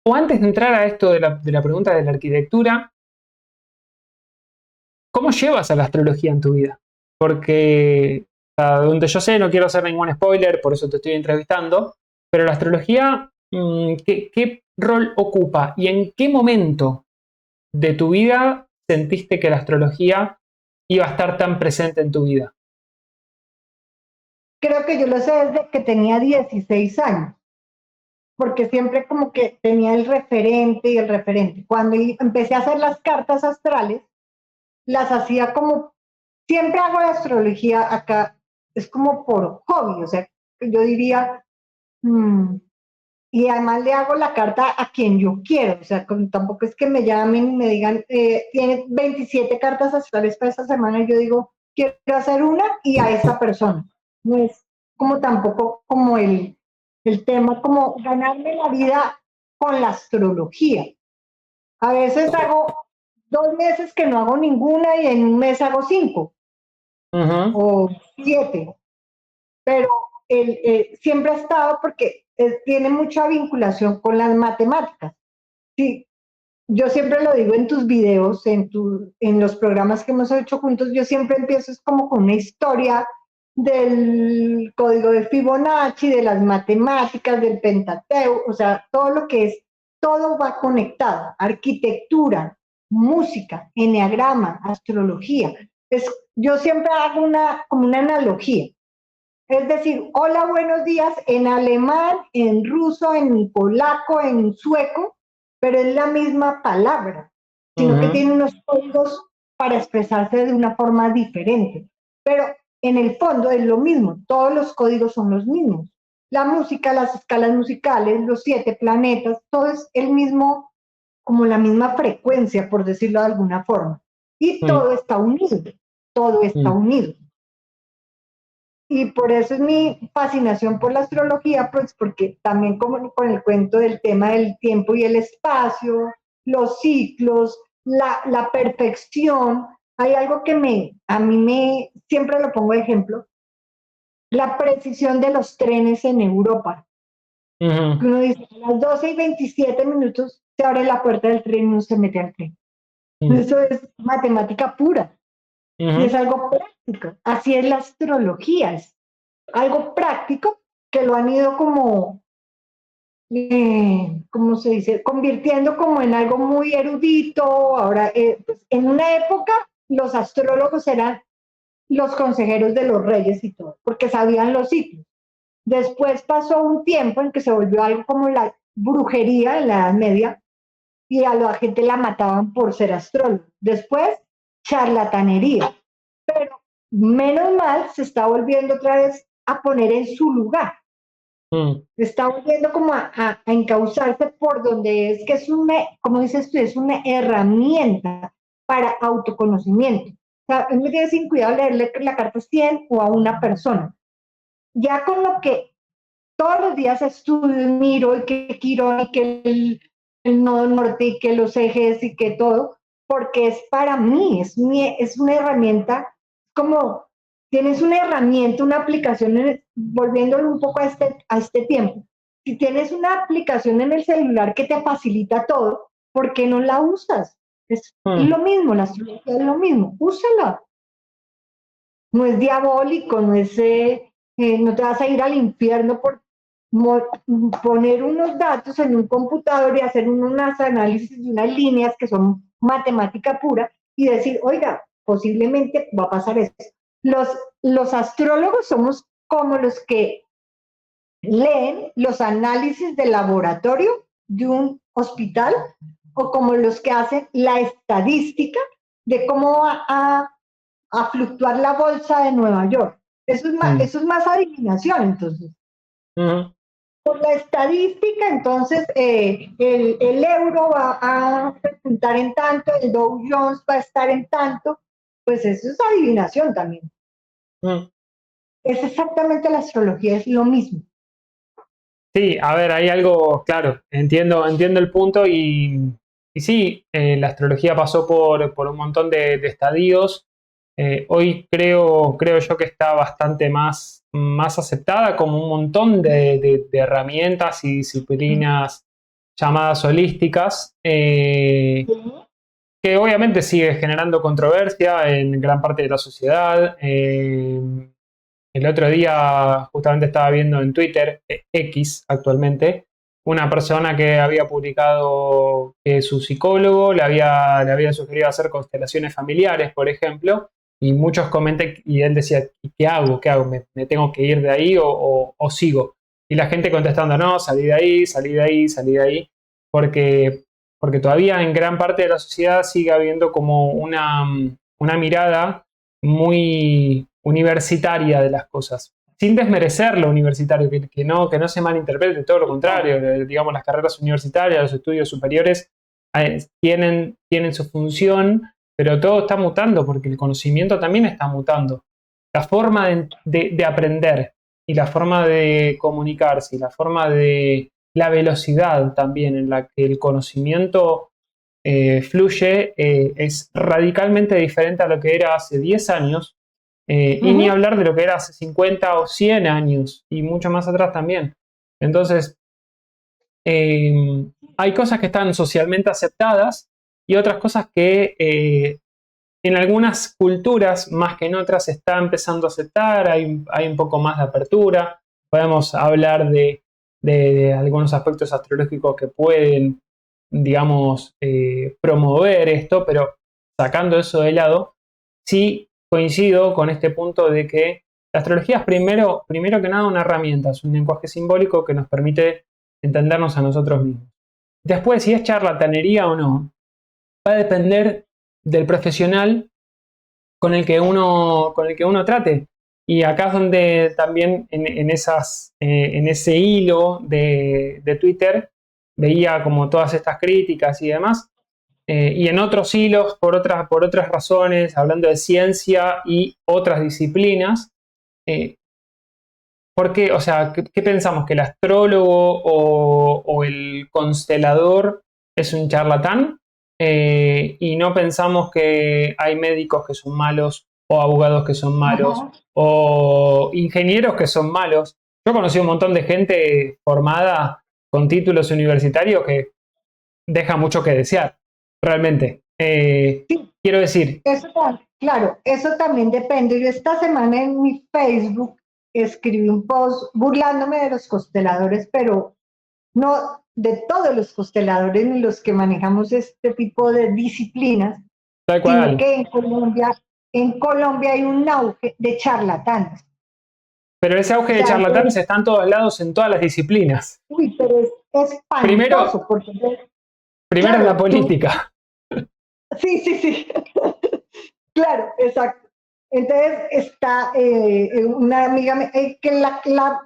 o antes de entrar a esto de la pregunta de la arquitectura, ¿cómo llevas a la astrología en tu vida? Porque donde yo sé, no quiero hacer ningún spoiler, por eso te estoy entrevistando, pero la astrología, ¿qué rol ocupa y en qué momento de tu vida sentiste que la astrología iba a estar tan presente en tu vida? Creo que yo lo sé desde que tenía 16 años, porque siempre como que tenía el referente y el referente. Cuando empecé a hacer las cartas astrales, las hacía como, siempre hago la astrología acá, es como por hobby, o sea, yo diría, y además le hago la carta a quien yo quiero, o sea, tampoco es que me llamen y me digan, tiene 27 cartas astrales para esta semana, y yo digo, quiero hacer una y a esa persona. No es como tampoco como el tema, como ganarme la vida con la astrología. A veces hago 2 meses que no hago ninguna y en un mes hago 5 Ujú. o 7, pero siempre ha estado porque tiene mucha vinculación con las matemáticas. Sí, yo siempre lo digo en tus videos, en los programas que hemos hecho juntos, yo siempre empiezo es como con una historia del código de Fibonacci, de las matemáticas, del Pentateuco, o sea, todo lo que es, todo va conectado, arquitectura, música, eneagrama, astrología. Yo siempre hago como una analogía. Es decir, hola, buenos días en alemán, en ruso, en polaco, en sueco, pero es la misma palabra, sino que Ujú. tiene unos códigos para expresarse de una forma diferente. Pero en el fondo es lo mismo, todos los códigos son los mismos. La música, las escalas musicales, los 7 planetas, todo es el mismo, como la misma frecuencia, por decirlo de alguna forma. Y Mm, todo está unido, todo está mm. unido. y por eso es mi fascinación por la astrología, pues porque también como con el cuento del tema del tiempo y el espacio, los ciclos, la perfección, hay algo que a mí siempre lo pongo de ejemplo, la precisión de los trenes en Europa. Ujú, Uno dice, a las 12:27 se abre la puerta del tren y uno se mete al tren. ujú, Eso es matemática pura y es ujú, algo práctico. Así es la astrología, es algo práctico que lo han ido como, ¿cómo se dice? Convirtiendo como en algo muy erudito. Ahora, pues, en una época los astrólogos eran los consejeros de los reyes y todo, porque sabían los ciclos. Después pasó un tiempo en que se volvió algo como la brujería en la Edad Media y a la gente la mataban por ser astrólogo. Después, charlatanería. Pero menos mal se está volviendo otra vez a poner en su lugar. ujú, Se está volviendo como a encauzarse por donde es que es una, como dices tú, es una herramienta para autoconocimiento. O sea, es me tiene sin cuidado leerle la carta 100 o a una persona. Ya con lo que todos los días estudio y miro y que Quirón y que el nodo norte y que los ejes y que todo, porque es para mí, es una herramienta, como tienes una herramienta, una aplicación, volviéndolo un poco a este tiempo. Si tienes una aplicación en el celular que te facilita todo, ¿por qué no la usas? Es ujú. lo mismo, la astrología es lo mismo, úsala. No es diabólico, no te vas a ir al infierno por poner unos datos en un computador y hacer unos análisis de unas líneas que son matemática pura y decir, oiga, posiblemente va a pasar esto. Los, los astrólogos somos como los que leen los análisis de laboratorio de un hospital o como los que hacen la estadística de cómo va a fluctuar la bolsa de Nueva York. Mm, Eso es más adivinación, entonces. ujú. Por la estadística, entonces, el euro va a repuntar en tanto, el Dow Jones va a estar en tanto, pues eso es adivinación también. Mm. Es exactamente la astrología, es lo mismo. Sí, a ver, hay algo, claro, entiendo el punto y sí, la astrología pasó por un montón de estadios. Hoy creo yo que está bastante más aceptada como un montón de herramientas y disciplinas llamadas holísticas, que obviamente sigue generando controversia en gran parte de la sociedad. El otro día justamente estaba viendo en Twitter, X actualmente, una persona que había publicado que su psicólogo le había sugerido hacer constelaciones familiares, por ejemplo, y muchos comentan, y él decía, ¿qué hago? ¿Qué hago? ¿Me tengo que ir de ahí o sigo? Y la gente contestando, no, salí de ahí, salí de ahí, salí de ahí, porque, porque todavía en gran parte de la sociedad sigue habiendo como una mirada muy universitaria de las cosas, sin desmerecer lo universitario, que no se malinterprete, todo lo contrario, digamos, las carreras universitarias, los estudios superiores tienen su función, pero todo está mutando porque el conocimiento también está mutando. La forma de aprender y la forma de comunicarse y la forma de la velocidad también en la que el conocimiento fluye es radicalmente diferente a lo que era hace 10 años y ni Ujú. hablar de lo que era hace 50 o 100 años y mucho más atrás también. Entonces, hay cosas que están socialmente aceptadas y otras cosas que en algunas culturas, más que en otras, se está empezando a aceptar, hay un poco más de apertura. Podemos hablar de algunos aspectos astrológicos que pueden, digamos, promover esto, pero sacando eso de lado, sí coincido con este punto de que la astrología es primero que nada una herramienta, es un lenguaje simbólico que nos permite entendernos a nosotros mismos. Después, si es charlatanería o no, va a depender del profesional con el que uno trate. Y acá es donde también en ese hilo de Twitter veía como todas estas críticas y demás. Y en otros hilos, por otras razones, hablando de ciencia y otras disciplinas, ¿por qué? O sea, ¿qué pensamos? ¿Que el astrólogo o el constelador es un charlatán? Y no pensamos que hay médicos que son malos, o abogados que son malos, Ajá. o ingenieros que son malos. Yo conocí un montón de gente formada con títulos universitarios que deja mucho que desear, realmente. Sí, Quiero decir, claro, eso también depende. Yo esta semana en mi Facebook escribí un post burlándome de los consteladores, pero no de todos los consteladores ni los que manejamos este tipo de disciplinas, tal sino cual. que en Colombia hay un auge de charlatanes. Pero ese auge O de sea, charlatanes está en todos lados, en todas las disciplinas. uy, pero es Primero, espantoso, porque, primero en la claro, política. sí, sí, sí, claro, exacto. Entonces está una amiga que la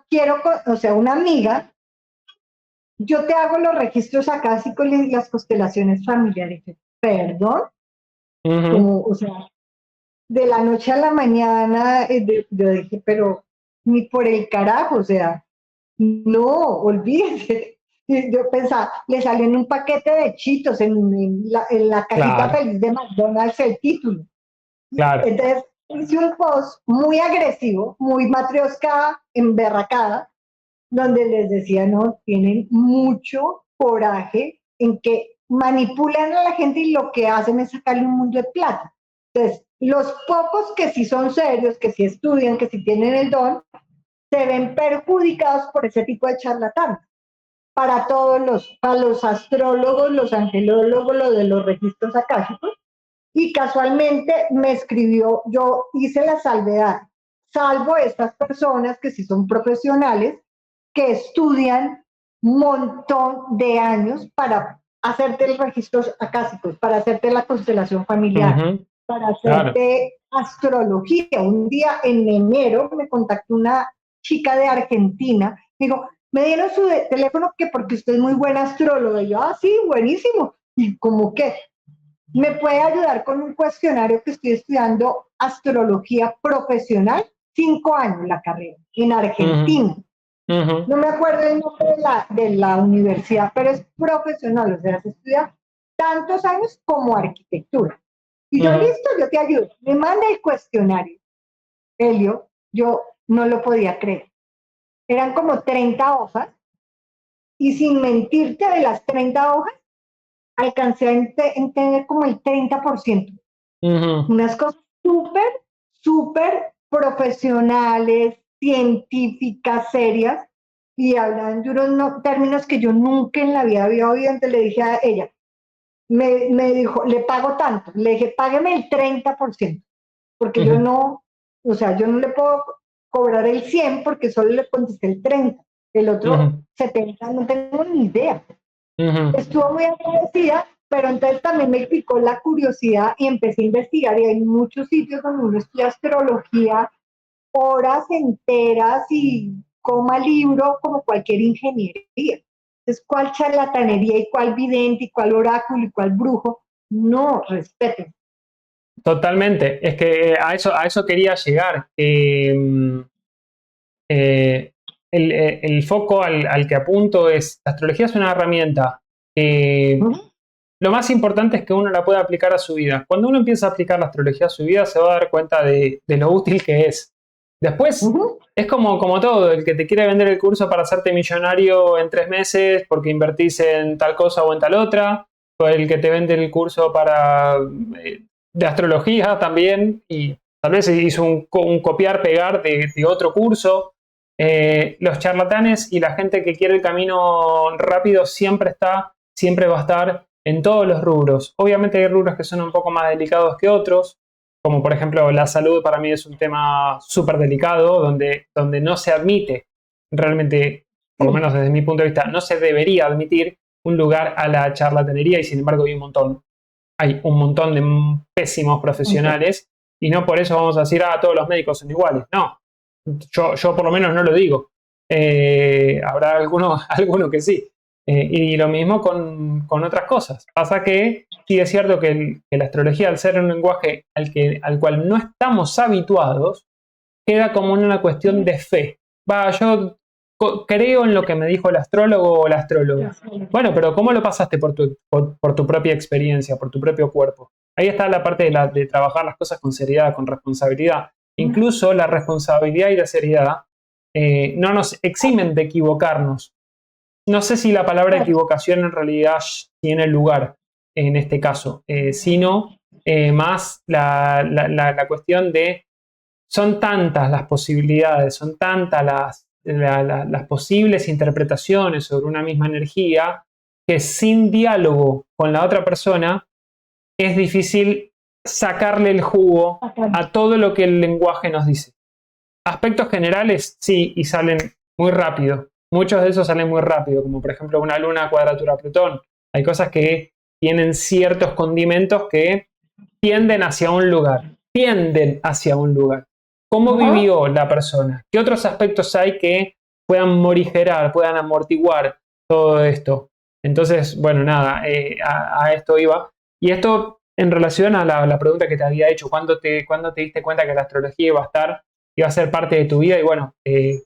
quiero, o sea, una amiga, yo te hago los registros acá, así con las constelaciones familiares. Perdón, Ujú, como, o sea, de la noche a la mañana, yo dije, pero ni por el carajo, o sea, no, olvídese. Y yo pensaba, le salió en un paquete de chitos, en la cajita claro, feliz de McDonald's el título. claro. Entonces, hice un post muy agresivo, muy matriosca, emberracada, donde les decía, no, tienen mucho coraje en que manipulan a la gente y lo que hacen es sacarle un mundo de plata. Entonces, los pocos que sí son serios, que sí estudian, que sí tienen el don, se ven perjudicados por ese tipo de charlatanes. Para los astrólogos, los angelólogos, los de los registros akáshicos, y casualmente me escribió, yo hice la salvedad, salvo estas personas que sí son profesionales, que estudian un montón de años para hacerte el registro acásicos, para hacerte la constelación familiar, Ujú, para claro. hacerte astrología. Un día en enero me contactó una chica de Argentina, me dijo, me dieron su teléfono que porque usted es muy buena astróloga. Y yo, ah, sí, buenísimo. Y como que me puede ayudar con un cuestionario que estoy estudiando astrología profesional, 5 años la carrera, en Ujú, Argentina. ujú, No me acuerdo el nombre de la universidad, pero es profesional, o sea, se estudia tantos años como arquitectura. Y yo, ujú, listo, yo te ayudo. Me manda el cuestionario. Helio, yo no lo podía creer. Eran como 30 hojas y sin mentirte, de las 30 hojas, alcancé a entender como el 30%. ujú. Unas cosas súper, súper profesionales, científicas, serias, y hablan de unos términos que yo nunca en la vida había oído. Entonces le dije a ella, me dijo, le pago tanto. Le dije, págueme el 30%, porque yo Ujú, no, o sea, yo no le puedo cobrar el 100 porque solo le contesté el 30. El otro ujú, 70 no tengo ni idea. ujú. Estuvo muy agradecida, pero entonces también me picó la curiosidad y empecé a investigar, y hay muchos sitios donde uno estudia astrología horas enteras y coma libro como cualquier ingeniería. Entonces, ¿cuál charlatanería y cuál vidente y cuál oráculo y cuál brujo? No, respeten. Totalmente. Es que a eso quería llegar. El foco al que apunto es, la astrología es una herramienta. eh, ¿Mm? lo más importante es que uno la pueda aplicar a su vida. Cuando uno empieza a aplicar la astrología a su vida, se va a dar cuenta de lo útil que es. Después, Ujú. es como todo, el que te quiere vender el curso para hacerte millonario en 3 meses porque invertís en tal cosa o en tal otra, o el que te vende el curso de astrología también, y tal vez hizo un copiar-pegar de otro curso. Los charlatanes y la gente que quiere el camino rápido siempre va a estar en todos los rubros. Obviamente hay rubros que son un poco más delicados que otros, como por ejemplo la salud para mí es un tema súper delicado, donde no se admite realmente, por lo Sí, menos desde mi punto de vista, no se debería admitir un lugar a la charlatanería y sin embargo hay un montón de pésimos entonces, profesionales y no por eso vamos a decir, todos los médicos son iguales. No, yo por lo menos no lo digo. Habrá alguno que sí. Y lo mismo con otras cosas. Pasa que sí es cierto que la astrología, al ser un lenguaje al cual no estamos habituados, queda como una cuestión de fe. yo creo en lo que me dijo el astrólogo o la astróloga. Bueno, pero ¿cómo lo pasaste por tu propia experiencia, por tu propio cuerpo? Ahí está la parte de trabajar las cosas con seriedad, con responsabilidad. Incluso la responsabilidad y la seriedad no nos eximen de equivocarnos. No sé si la palabra equivocación en realidad tiene lugar en este caso, sino más la cuestión de son tantas las posibilidades, son tantas las posibles interpretaciones sobre una misma energía que sin diálogo con la otra persona es difícil sacarle el jugo a todo lo que el lenguaje nos dice. Aspectos generales, sí, y salen muy rápido. Muchos de esos salen muy rápido, como por ejemplo una luna cuadratura Plutón. Hay cosas que tienen ciertos condimentos que tienden hacia un lugar. Tienden hacia un lugar. ¿Cómo vivió la persona? ¿Qué otros aspectos hay que puedan morigerar, puedan amortiguar todo esto? Entonces, bueno, nada, a esto iba. Y esto en relación a la pregunta que te había hecho, ¿cuándo te diste cuenta que la astrología iba a ser parte de tu vida? Y bueno,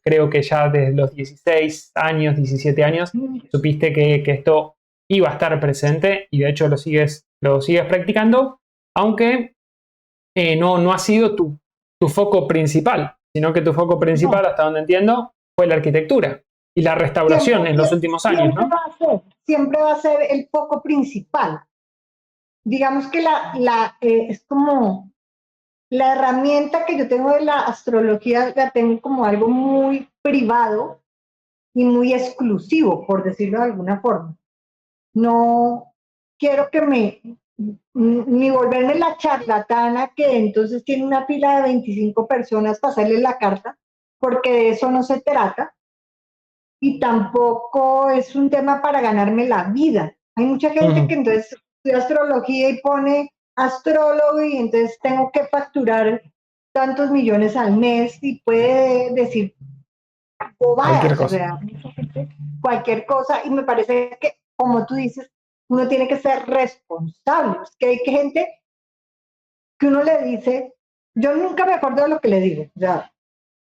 creo que ya desde los 16 años, 17 años, supiste que esto iba a estar presente y de hecho lo sigues practicando, aunque no ha sido tu foco principal, sino que tu foco principal, hasta donde entiendo, fue la arquitectura y la restauración en los últimos años, ¿no? Siempre va a ser el foco principal. Digamos que es como la herramienta que yo tengo de la astrología, la tengo como algo muy privado y muy exclusivo, por decirlo de alguna forma. No quiero ni volverme la charlatana que entonces tiene una fila de 25 personas para hacerle la carta, porque de eso no se trata, y tampoco es un tema para ganarme la vida. Hay mucha gente que entonces estudia astrología y pone astrólogo y entonces tengo que facturar tantos millones al mes y puede decir bobadas, o sea, cualquier cosa, y me parece que, como tú dices, uno tiene que ser responsable. Es que hay gente que uno le dice, yo nunca me acuerdo de lo que le digo, o sea,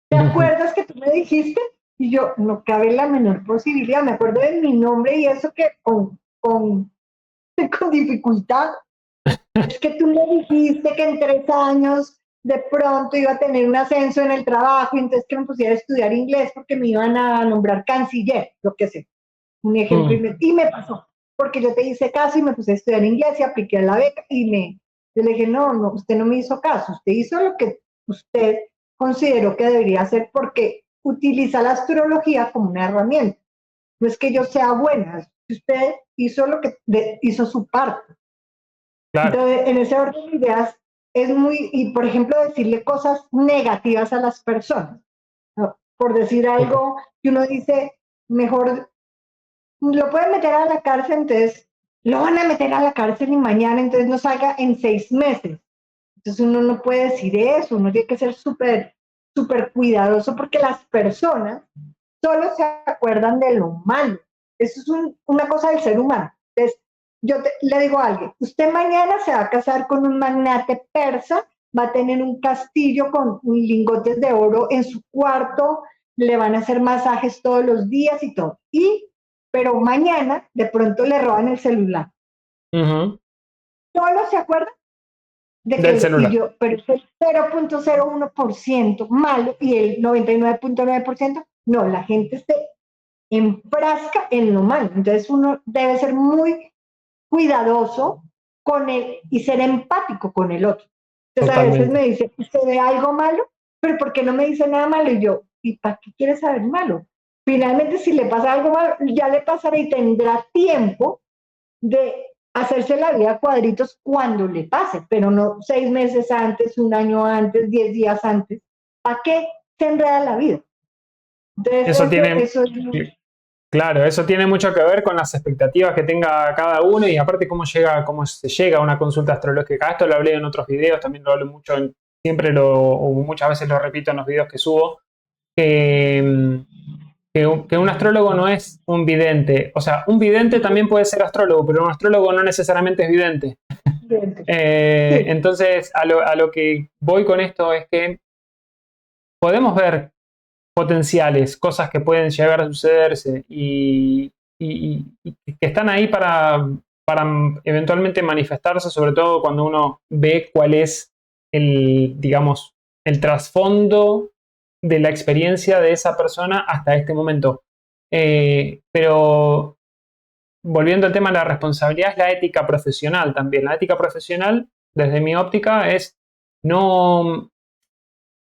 ¿te acuerdas que tú me dijiste? Y yo, no cabe la menor posibilidad, me acuerdo de mi nombre y eso que con dificultad. Es que tú me dijiste que en 3 años de pronto iba a tener un ascenso en el trabajo y entonces que me pusiera a estudiar inglés porque me iban a nombrar canciller, lo que sé, un ejemplo. Y me pasó, porque yo te hice caso y me puse a estudiar inglés y apliqué a la beca yo le dije, no, usted no me hizo caso, usted hizo lo que usted consideró que debería hacer porque utiliza la astrología como una herramienta. No es que yo sea buena, usted hizo hizo su parte. Claro. Entonces, en ese orden de ideas es y por ejemplo, decirle cosas negativas a las personas, ¿no? Por decir algo que uno dice, mejor lo pueden meter a la cárcel, entonces lo van a meter a la cárcel y mañana, entonces no salga en 6 meses. Entonces uno no puede decir eso, uno tiene que ser súper cuidadoso porque las personas solo se acuerdan de lo malo. Eso es una cosa del ser humano. Entonces, le digo a alguien, usted mañana se va a casar con un magnate persa, va a tener un castillo con lingotes de oro en su cuarto, le van a hacer masajes todos los días y todo. Pero mañana de pronto le roban el celular. Solo se acuerda del celular. Pero es el 0.01% malo y el 99.9% no, la gente se enfrasca en lo malo. Entonces uno debe ser muy cuidadoso con él y ser empático con el otro. Entonces totalmente. A veces me dice, ¿usted ve algo malo? Pero ¿por qué no me dice nada malo? Y yo, ¿y para qué quiere saber malo? Finalmente, si le pasa algo malo, ya le pasará y tendrá tiempo de hacerse la vida a cuadritos cuando le pase, pero no 6 meses antes, 1 año antes, 10 días antes. ¿Para qué se enreda la vida? Entonces, claro, eso tiene mucho que ver con las expectativas que tenga cada uno y aparte cómo se llega a una consulta astrológica. Esto lo hablé en otros videos, también lo hablo mucho, o muchas veces lo repito en los videos que subo, que un astrólogo no es un vidente. O sea, un vidente también puede ser astrólogo, pero un astrólogo no necesariamente es vidente. Entonces, a lo que voy con esto es que podemos ver potenciales, cosas que pueden llegar a sucederse y que están ahí para eventualmente manifestarse, sobre todo cuando uno ve cuál es digamos, el trasfondo de la experiencia de esa persona hasta este momento. Pero volviendo al tema de la responsabilidad, es la ética profesional también. La ética profesional, desde mi óptica, es no,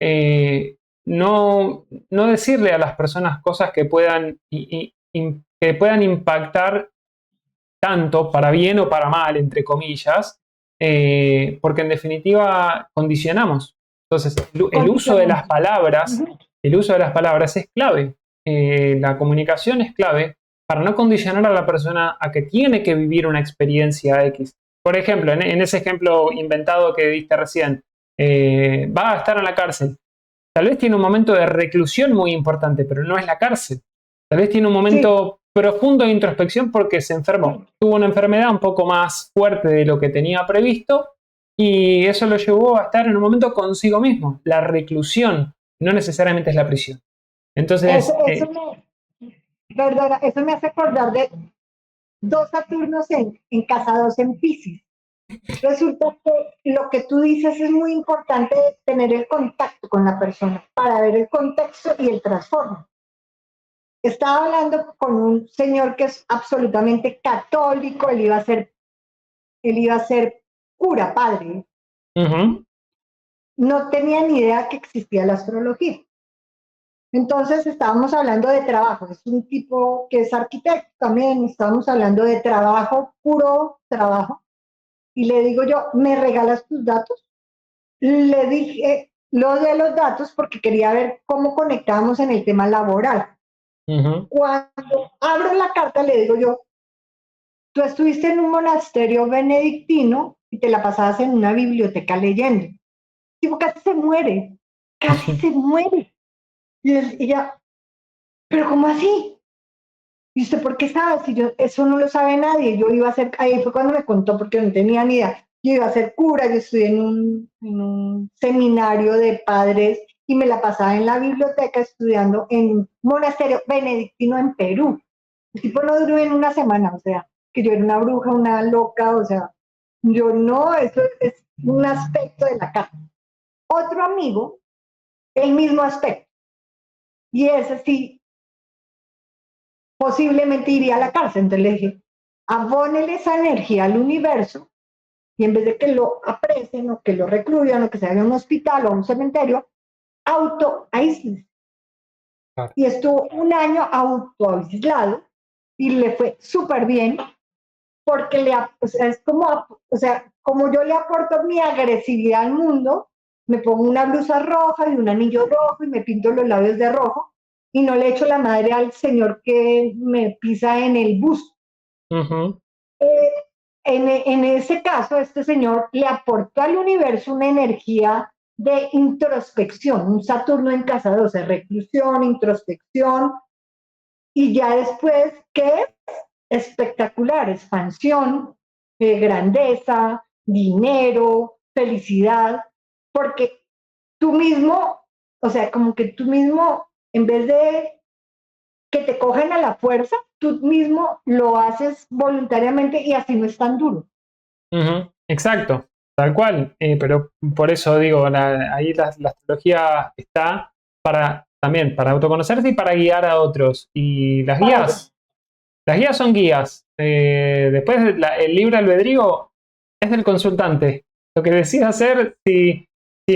no decirle a las personas cosas que que puedan impactar tanto para bien o para mal, entre comillas, porque en definitiva condicionamos. Entonces, el uso de las palabras, el uso de las palabras es clave. La comunicación es clave para no condicionar a la persona a que tiene que vivir una experiencia X. Por ejemplo, en ese ejemplo inventado que diste recién, va a estar en la cárcel. Tal vez tiene un momento de reclusión muy importante, pero no es la cárcel. Tal vez tiene un momento profundo de introspección porque se enfermó. Tuvo una enfermedad un poco más fuerte de lo que tenía previsto y eso lo llevó a estar en un momento consigo mismo. La reclusión no necesariamente es la prisión. Entonces, eso me hace acordar de dos Saturnos en casa 2 en Piscis. Resulta que lo que tú dices es muy importante, tener el contacto con la persona para ver el contexto y el trasfondo. Estaba hablando con un señor que es absolutamente católico, él iba a ser cura, padre. No tenía ni idea que existía la astrología. Entonces estábamos hablando de trabajo, es un tipo que es arquitecto también, estábamos hablando de trabajo, puro trabajo. Y le digo yo, ¿me regalas tus datos? Le dije lo de los datos porque quería ver cómo conectábamos en el tema laboral. Cuando abro la carta le digo yo, tú estuviste en un monasterio benedictino y te la pasabas en una biblioteca leyendo. Digo, casi se muere. Y ella, ¿pero cómo así? ¿Y usted por qué sabe? Si yo, eso no lo sabe nadie. Yo iba a ser, ahí fue cuando me contó porque no tenía ni idea. Yo iba a ser cura, yo estudié en un seminario de padres y me la pasaba en la biblioteca estudiando en un monasterio benedictino en Perú. El tipo no duró en una semana, o sea, que yo era una bruja, una loca, o sea, yo no, eso es un aspecto de la carta. Otro amigo, el mismo aspecto. Y ese sí, posiblemente iría a la cárcel. Entonces le dije, abónele esa energía al universo y en vez de que lo apresen o que lo recluyan o que se haga a un hospital o a un cementerio, autoaísle. Y estuvo un año autoaislado y le fue súper bien porque o sea, es como, o sea, como yo le aporto mi agresividad al mundo, me pongo una blusa roja y un anillo rojo y me pinto los labios de rojo y no le echo la madre al señor que me pisa en el bus. En ese caso, este señor le aportó al universo una energía de introspección, un Saturno en casa 12, reclusión, introspección, y ya después, ¿qué es? Espectacular, expansión, grandeza, dinero, felicidad, porque tú mismo, o sea, como que tú mismo, en vez de que te cogen a la fuerza, tú mismo lo haces voluntariamente y así no es tan duro. Exacto, tal cual. Pero por eso digo, ahí la astrología está también para autoconocerse y para guiar a otros. Y las guías son guías. Después el libre albedrío es del consultante. Lo que decide hacer, si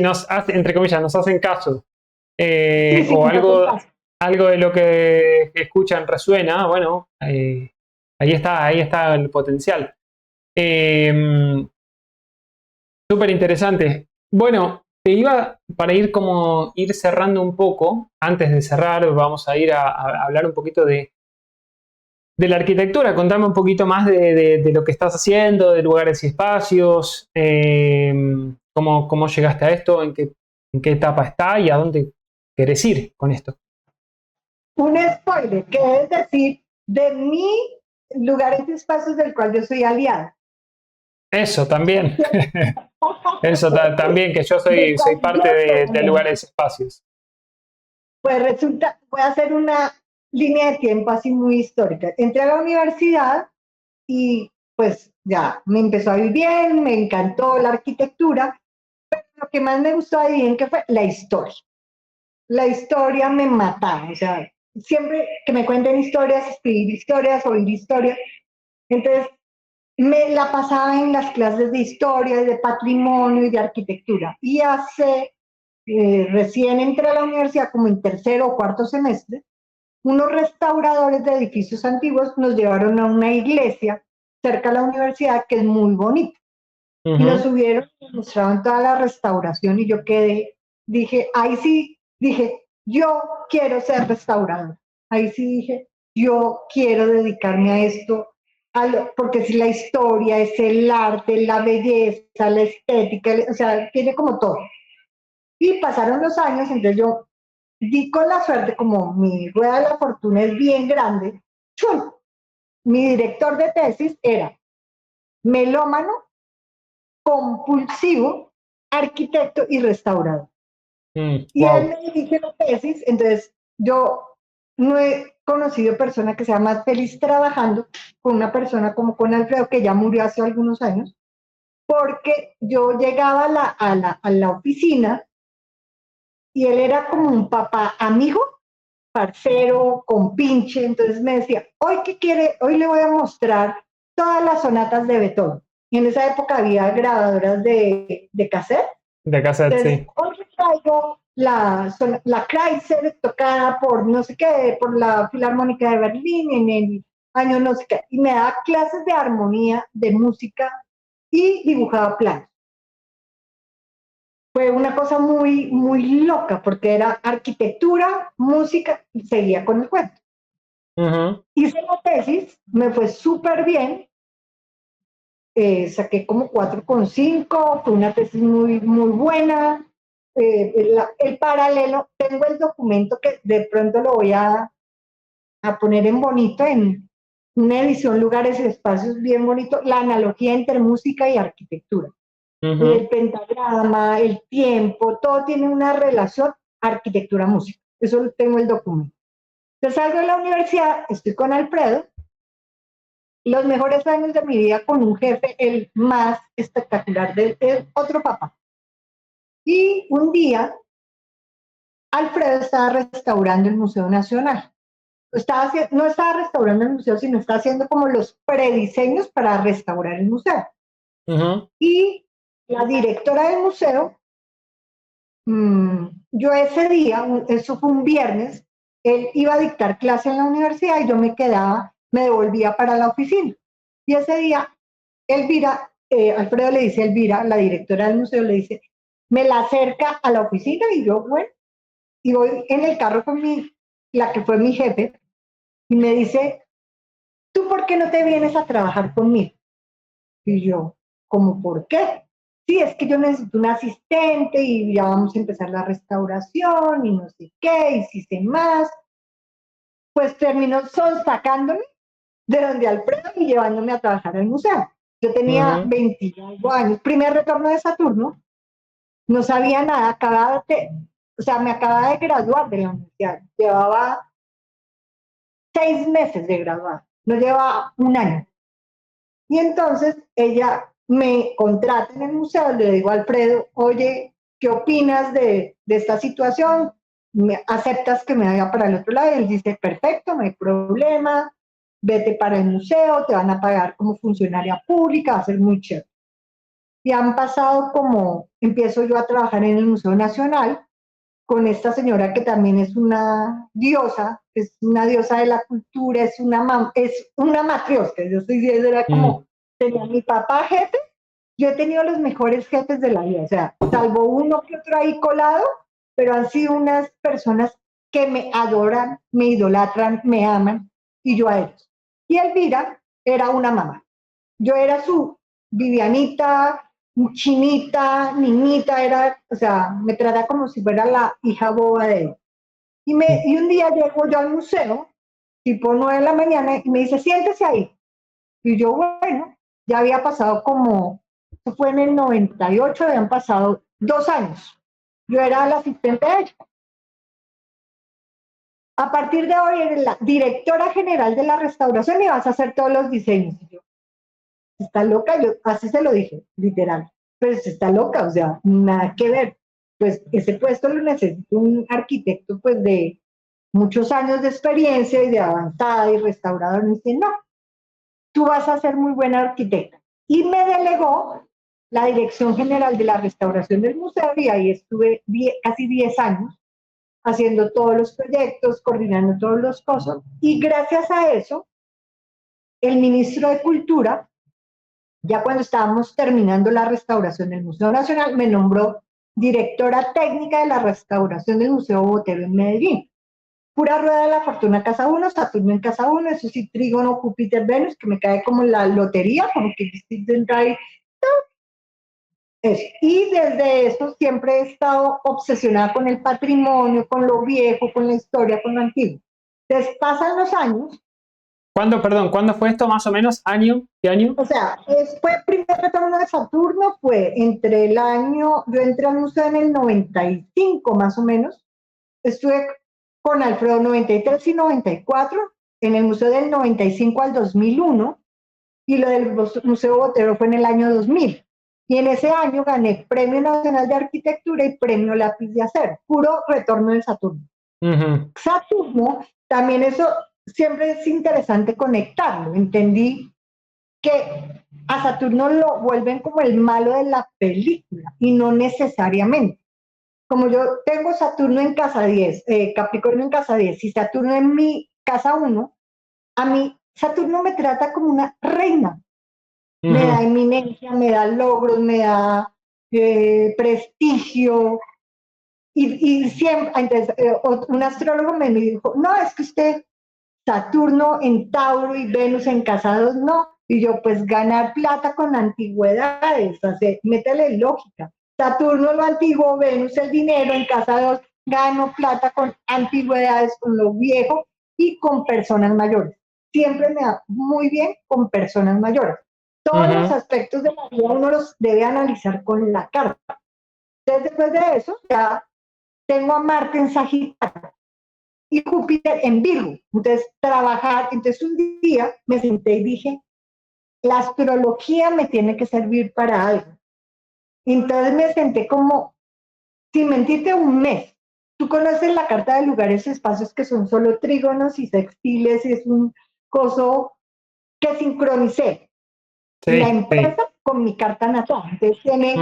nos hace, entre comillas, nos hacen caso, o algo de lo que escuchan resuena, bueno, ahí está el potencial. Súper interesante. Bueno, para ir cerrando un poco, antes de cerrar, vamos a ir a hablar un poquito de la arquitectura. Contame un poquito más de lo que estás haciendo, de lugares y espacios, cómo llegaste a esto, en qué etapa está y a dónde querés ir con esto. Un spoiler, que es decir, de mi lugares y espacios del cual yo soy aliada. Eso también. Eso también, que yo soy parte de lugares y espacios. Pues resulta, voy a hacer una línea de tiempo así muy histórica. Entré a la universidad y pues ya me empezó a ir bien, me encantó la arquitectura. Lo que más me gustó ahí en que fue la historia. La historia me mataba, o sea, siempre que me cuenten historias, escribir historias, oír historias. Entonces, me la pasaba en las clases de historia, de patrimonio y de arquitectura. Y recién entré a la universidad, como en tercero o cuarto semestre, unos restauradores de edificios antiguos nos llevaron a una iglesia cerca de la universidad que es muy bonita. Y nos Ujú. subieron, nos mostraban toda la restauración y yo quedé, dije, ahí sí, dije, yo quiero ser restaurador. Ahí sí dije, yo quiero dedicarme a esto, porque si la historia es el arte, la belleza, la estética, o sea, tiene como todo. Y pasaron los años, entonces yo di con la suerte, como mi rueda de la fortuna es bien grande, ¡chum! Mi director de tesis era melómano, compulsivo, arquitecto y restaurador. Y él Wow. me dirige la tesis, entonces yo no he conocido persona que sea más feliz trabajando con una persona como con Alfredo, que ya murió hace algunos años, porque yo llegaba a la oficina y él era como un papá amigo, parcero, compinche, entonces me decía, hoy qué quiere, hoy le voy a mostrar todas las sonatas de Beethoven. Y en esa época había grabadoras de cassette. De cassette, Entonces, sí. hoy traigo la Kreisler tocada por no sé qué, por la Filarmónica de Berlín en el año no sé qué, y me daba clases de armonía, de música y dibujaba planos. Fue una cosa muy, muy loca porque era arquitectura, música y seguía con el cuento. Ujú. Hice la tesis, me fue súper bien, saqué como 4,5, fue una tesis muy, muy buena. El paralelo, tengo el documento que de pronto lo voy a poner en bonito, en una edición Lugares y Espacios bien bonito, la analogía entre música y arquitectura. Ujú. El pentagrama, el tiempo, todo tiene una relación arquitectura-música. Eso tengo el documento. Entonces salgo de la universidad, estoy con Alfredo, los mejores años de mi vida con un jefe, el más espectacular del otro papá. Y un día, Alfredo estaba restaurando el Museo Nacional. No estaba restaurando el museo, sino estaba haciendo como los prediseños para restaurar el museo. Ujú. Y la directora del museo, yo ese día, eso fue un viernes, él iba a dictar clase en la universidad y yo me devolvía para la oficina. Y ese día Elvira, Alfredo le dice a Elvira, la directora del museo, le dice, me la acerca a la oficina y yo, bueno, y voy en el carro con la que fue mi jefe, y me dice, ¿tú por qué no te vienes a trabajar conmigo? Y yo, ¿cómo por qué? Sí, es que yo necesito un asistente y ya vamos a empezar la restauración y no sé qué, y si sé más. Pues terminó sacándome de donde Alfredo y llevándome a trabajar al museo. Yo tenía Ujú. 25 años, primer retorno de Saturno, no sabía nada, o sea, me acababa de graduar de la universidad, llevaba 6 meses de graduar, no llevaba un año. Y entonces ella me contrata en el museo, le digo a Alfredo, oye, ¿qué opinas de esta situación? ¿Aceptas que me vaya para el otro lado? Y él dice, perfecto, no hay problema, vete para el museo, te van a pagar como funcionaria pública, va a ser muy chévere. Y han pasado como, empiezo yo a trabajar en el Museo Nacional con esta señora que también es una diosa de la cultura, es una matriosca. Yo estoy diciendo, era Mm. como, tenía mi papá jefe, yo he tenido los mejores jefes de la vida, o sea, salvo uno que otro ahí colado, pero han sido unas personas que me adoran, me idolatran, me aman, y yo a ellos. Y Elvira era una mamá. Yo era su Vivianita, chinita, niñita, o sea, me trata como si fuera la hija boba de él. Y un día llego yo al museo, tipo 9 de la mañana, y me dice, siéntese ahí. Y yo, bueno, ya había pasado como, eso fue en el 98, habían pasado 2 años. Yo era la asistente de ella. a partir de hoy eres la directora general de la restauración y vas a hacer todos los diseños. Y yo, está loca, yo así se lo dije, literal, pero se está loca, o sea, nada que ver. Pues ese puesto lo necesita un arquitecto pues de muchos años de experiencia y de avanzada y restaurador. Me dice, no, tú vas a ser muy buena arquitecta. Y me delegó la dirección general de la restauración del museo y ahí estuve casi 10 años haciendo todos los proyectos, coordinando todos los cosas. Y gracias a eso, el ministro de Cultura, ya cuando estábamos terminando la restauración del Museo Nacional, me nombró directora técnica de la restauración del Museo Botero en Medellín. Pura rueda de la fortuna casa 1, Saturno en casa 1, eso sí, Trígono, Júpiter, Venus, que me cae como la lotería, como que entra ahí. Y desde eso siempre he estado obsesionada con el patrimonio, con lo viejo, con la historia, con lo antiguo. Entonces pasan los años. ¿Cuándo, perdón, cuándo fue esto más o menos? ¿Año? ¿Qué año? O sea, fue el primer retorno de Saturno, fue entre el año, yo entré al museo en el 95 más o menos, estuve con Alfredo 93 y 94, en el museo del 95 al 2001, y lo del Museo Botero fue en el año 2000. Y en ese año gané Premio Nacional de Arquitectura y Premio Lápiz de Acero, puro retorno de Saturno. Saturno, también eso siempre es interesante conectarlo. Entendí que a Saturno lo vuelven como el malo de la película y no necesariamente. Como yo tengo Saturno en casa 10, Capricornio en casa 10 y Saturno en mi casa 1, a mí Saturno me trata como una reina. Me da eminencia, me da logros, me da prestigio. Y siempre, entonces, un astrólogo me dijo, no, es que usted, Saturno en Tauro y Venus en casa 2, no. Y yo, pues ganar plata con antigüedades, o sea, métele lógica. Saturno lo antiguo, Venus el dinero, en casa 2 gano plata con antigüedades, con lo viejo y con personas mayores. Siempre me da muy bien con personas mayores. Todos los aspectos de la vida uno los debe analizar con la carta. Entonces, después de eso, ya tengo a Marte en Sagitario y Júpiter en Virgo. Entonces, entonces un día me senté y dije, la astrología me tiene que servir para algo. Entonces me senté como, sin mentirte, un mes. Tú conoces la carta de lugares y espacios que son solo trígonos y sextiles y es un coso que sincronicé. Sí, la empresa con mi carta natal. Entonces tiene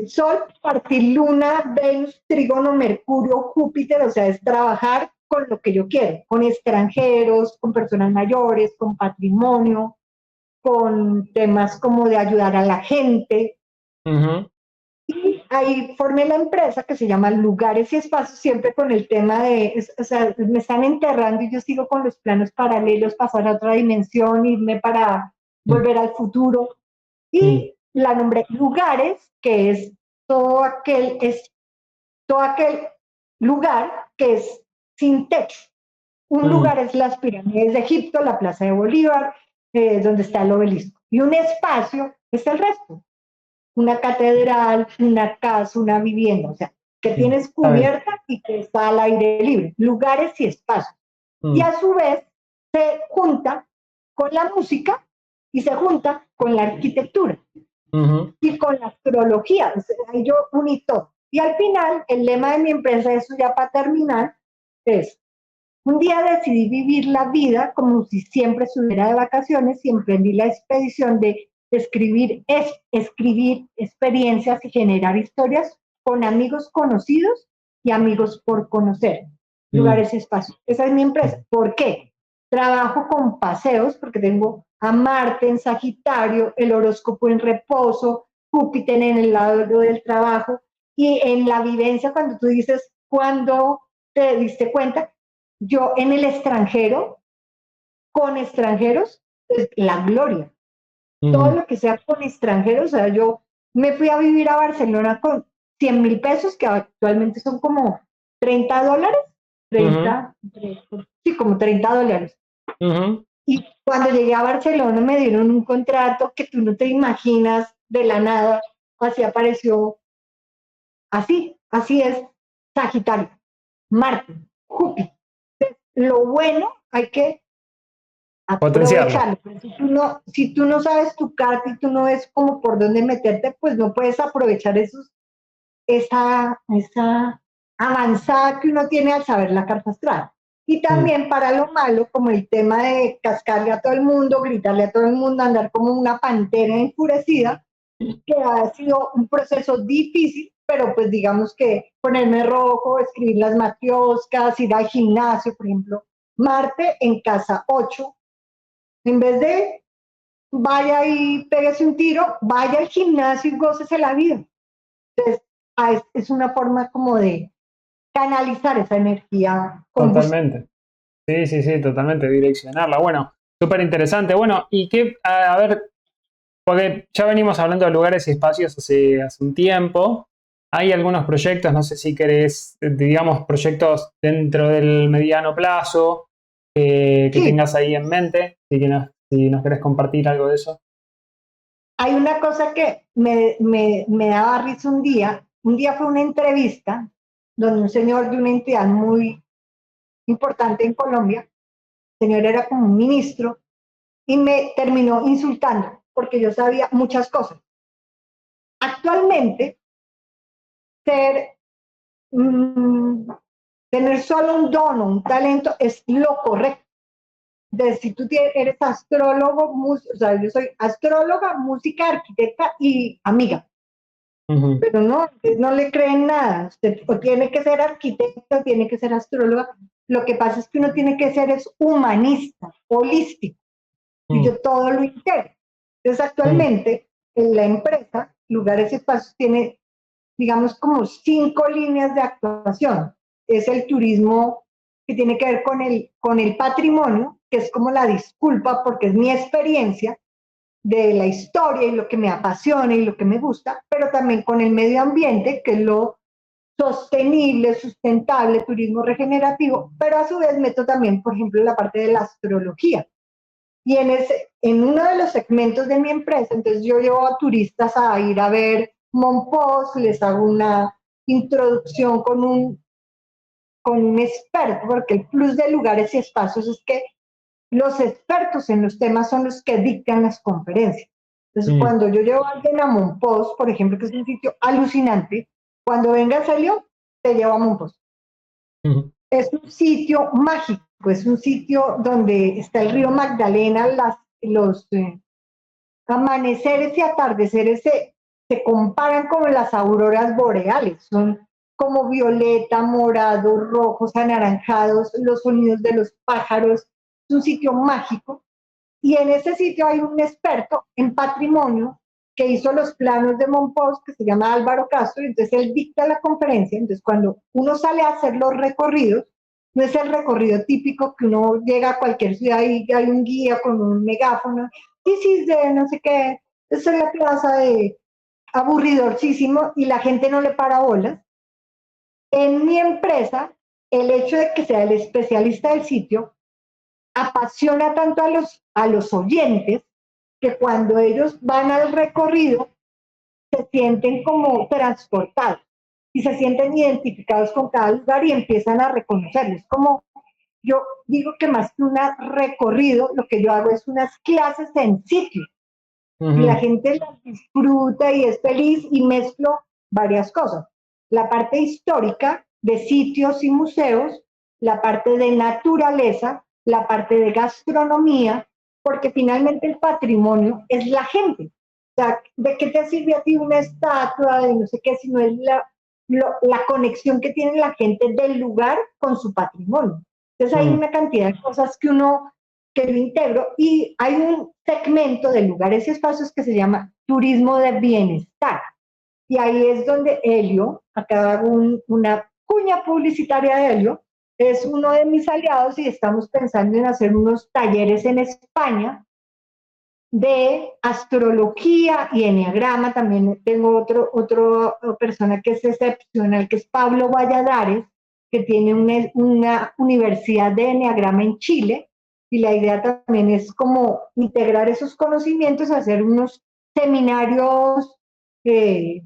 Sol, partir Luna, Venus, Trígono, Mercurio, Júpiter, o sea, es trabajar con lo que yo quiero, con extranjeros, con personas mayores, con patrimonio, con temas como de ayudar a la gente. Y ahí formé la empresa que se llama Lugares y Espacios, siempre con el tema de, o sea, me están enterrando y yo sigo con los planos paralelos, pasar a otra dimensión, irme para volver al futuro. Y la nombré Lugares, que es todo aquel lugar que es sin techo. Un lugar es las pirámides de Egipto, la Plaza de Bolívar, donde está el obelisco. Y un espacio es el resto. Una catedral, una casa, una vivienda, o sea, que tienes cubierta y que está al aire libre. Lugares y espacios. Y a su vez se junta con la música y se junta con la arquitectura y con la astrología. O sea, yo uní todo. Y al final, el lema de mi empresa, eso ya para terminar, es: un día decidí vivir la vida como si siempre estuviera de vacaciones y emprendí la expedición de escribir experiencias y generar historias con amigos conocidos y amigos por conocer. Lugares y espacios. Esa es mi empresa. ¿Por qué? Trabajo con paseos porque tengo a Marte en Sagitario, el horóscopo en reposo, Júpiter en el lado del trabajo y en la vivencia cuando tú dices, cuando te diste cuenta, yo en el extranjero, con extranjeros, es la gloria. Todo lo que sea con extranjeros, o sea, yo me fui a vivir a Barcelona con 100.000 pesos, que actualmente son como $30, 30, sí, como $30. Y cuando llegué a Barcelona me dieron un contrato que tú no te imaginas de la nada, así apareció, así es, Sagitario, Marte, Júpiter. lo bueno hay que Potenciarlo. aprovecharlo. Pero si tú no sabes tu carta y tú no ves como por dónde meterte, pues no puedes aprovechar esa avanzada que uno tiene al saber la carta astral. Y Mm, también para lo malo, como el tema de cascarle a todo el mundo, gritarle a todo el mundo, andar como una pantera enfurecida, que ha sido un proceso difícil, pero pues digamos que ponerme rojo, escribir las matrioscas, ir al gimnasio, por ejemplo, Marte en casa 8, en vez de vaya y pégase un tiro, vaya al gimnasio y gócese la vida. Entonces, es una forma como de canalizar esa energía combustible. totalmente. Sí, sí, sí, totalmente. Direccionarla. Bueno, súper interesante. Bueno, y qué, a ver, porque ya venimos hablando de lugares y espacios hace un tiempo. Hay algunos proyectos, no sé si querés, digamos, proyectos dentro del mediano plazo que Sí, tengas ahí en mente, si nos querés compartir algo de eso. hay una cosa que me daba risa un día fue una entrevista donde un señor de una entidad muy importante en Colombia, el señor era como un ministro, y me terminó insultando porque yo sabía muchas cosas. Actualmente, ser, mmm, tener solo un don o un talento es lo correcto. De si tú eres astrólogo, o sea, yo soy astróloga, música, arquitecta y amiga, Ujú, pero no, no le creen nada. Usted o tiene que ser arquitecto, o tiene que ser astróloga. Lo que pasa es que uno tiene que ser es humanista, holístico, y mm, yo todo lo integro. Entonces, mm, actualmente, en la empresa, Lugares y Espacios tiene, digamos, como 5 líneas de actuación. Es el turismo que tiene que ver con el patrimonio, que es como la disculpa, porque es mi experiencia de la historia y lo que me apasiona y lo que me gusta, pero también con el medio ambiente, que es lo sostenible, sustentable, turismo regenerativo, pero a su vez meto también, por ejemplo, la parte de la astrología. Y en uno de los segmentos de mi empresa, entonces yo llevo a turistas a ir a ver Monpós, les hago una introducción con un experto, porque el plus de Lugares y Espacios es que los expertos en los temas son los que dictan las conferencias. Entonces, mm, cuando yo llevo a alguien a Monpós, por ejemplo, que es un sitio alucinante, cuando venga Celio, te llevo a Monpós. mm, Es un sitio mágico, es un sitio donde está el río Magdalena, los amaneceres y atardeceres se comparan con las auroras boreales, son como violeta, morado, rojos, anaranjados, los sonidos de los pájaros, es un sitio mágico. Y en ese sitio hay un experto en patrimonio que hizo los planos de Monpós, que se llama Álvaro Castro, y entonces él dicta la conferencia. Entonces, cuando uno sale a hacer los recorridos, no es el recorrido típico que uno llega a cualquier ciudad y hay un guía con un megáfono, y si de no sé qué, esa es la plaza de aburridorcísimo y la gente no le para bolas. En mi empresa, el hecho de que sea el especialista del sitio apasiona tanto a los oyentes que cuando ellos van al recorrido se sienten como transportados y se sienten identificados con cada lugar y empiezan a reconocerlos. Como yo digo que más que un recorrido, lo que yo hago es unas clases en sitio y la ujú, gente las disfruta y es feliz y mezclo varias cosas. La parte histórica de sitios y museos, la parte de naturaleza, la parte de gastronomía, porque finalmente el patrimonio es la gente. O sea, ¿de qué te sirve a ti una estatua de no sé qué si no es la conexión que tiene la gente del lugar con su patrimonio? Entonces hay mm, una cantidad de cosas que lo integro y hay un segmento de lugares y espacios que se llama turismo de bienestar. Y ahí es donde Helio, acá hago una cuña publicitaria de Helio, es uno de mis aliados y estamos pensando en hacer unos talleres en España de astrología y enneagrama. También tengo otro persona que es excepcional, que es Pablo Valladares, que tiene una universidad de enneagrama en Chile. Y la idea también es como integrar esos conocimientos, hacer unos seminarios eh,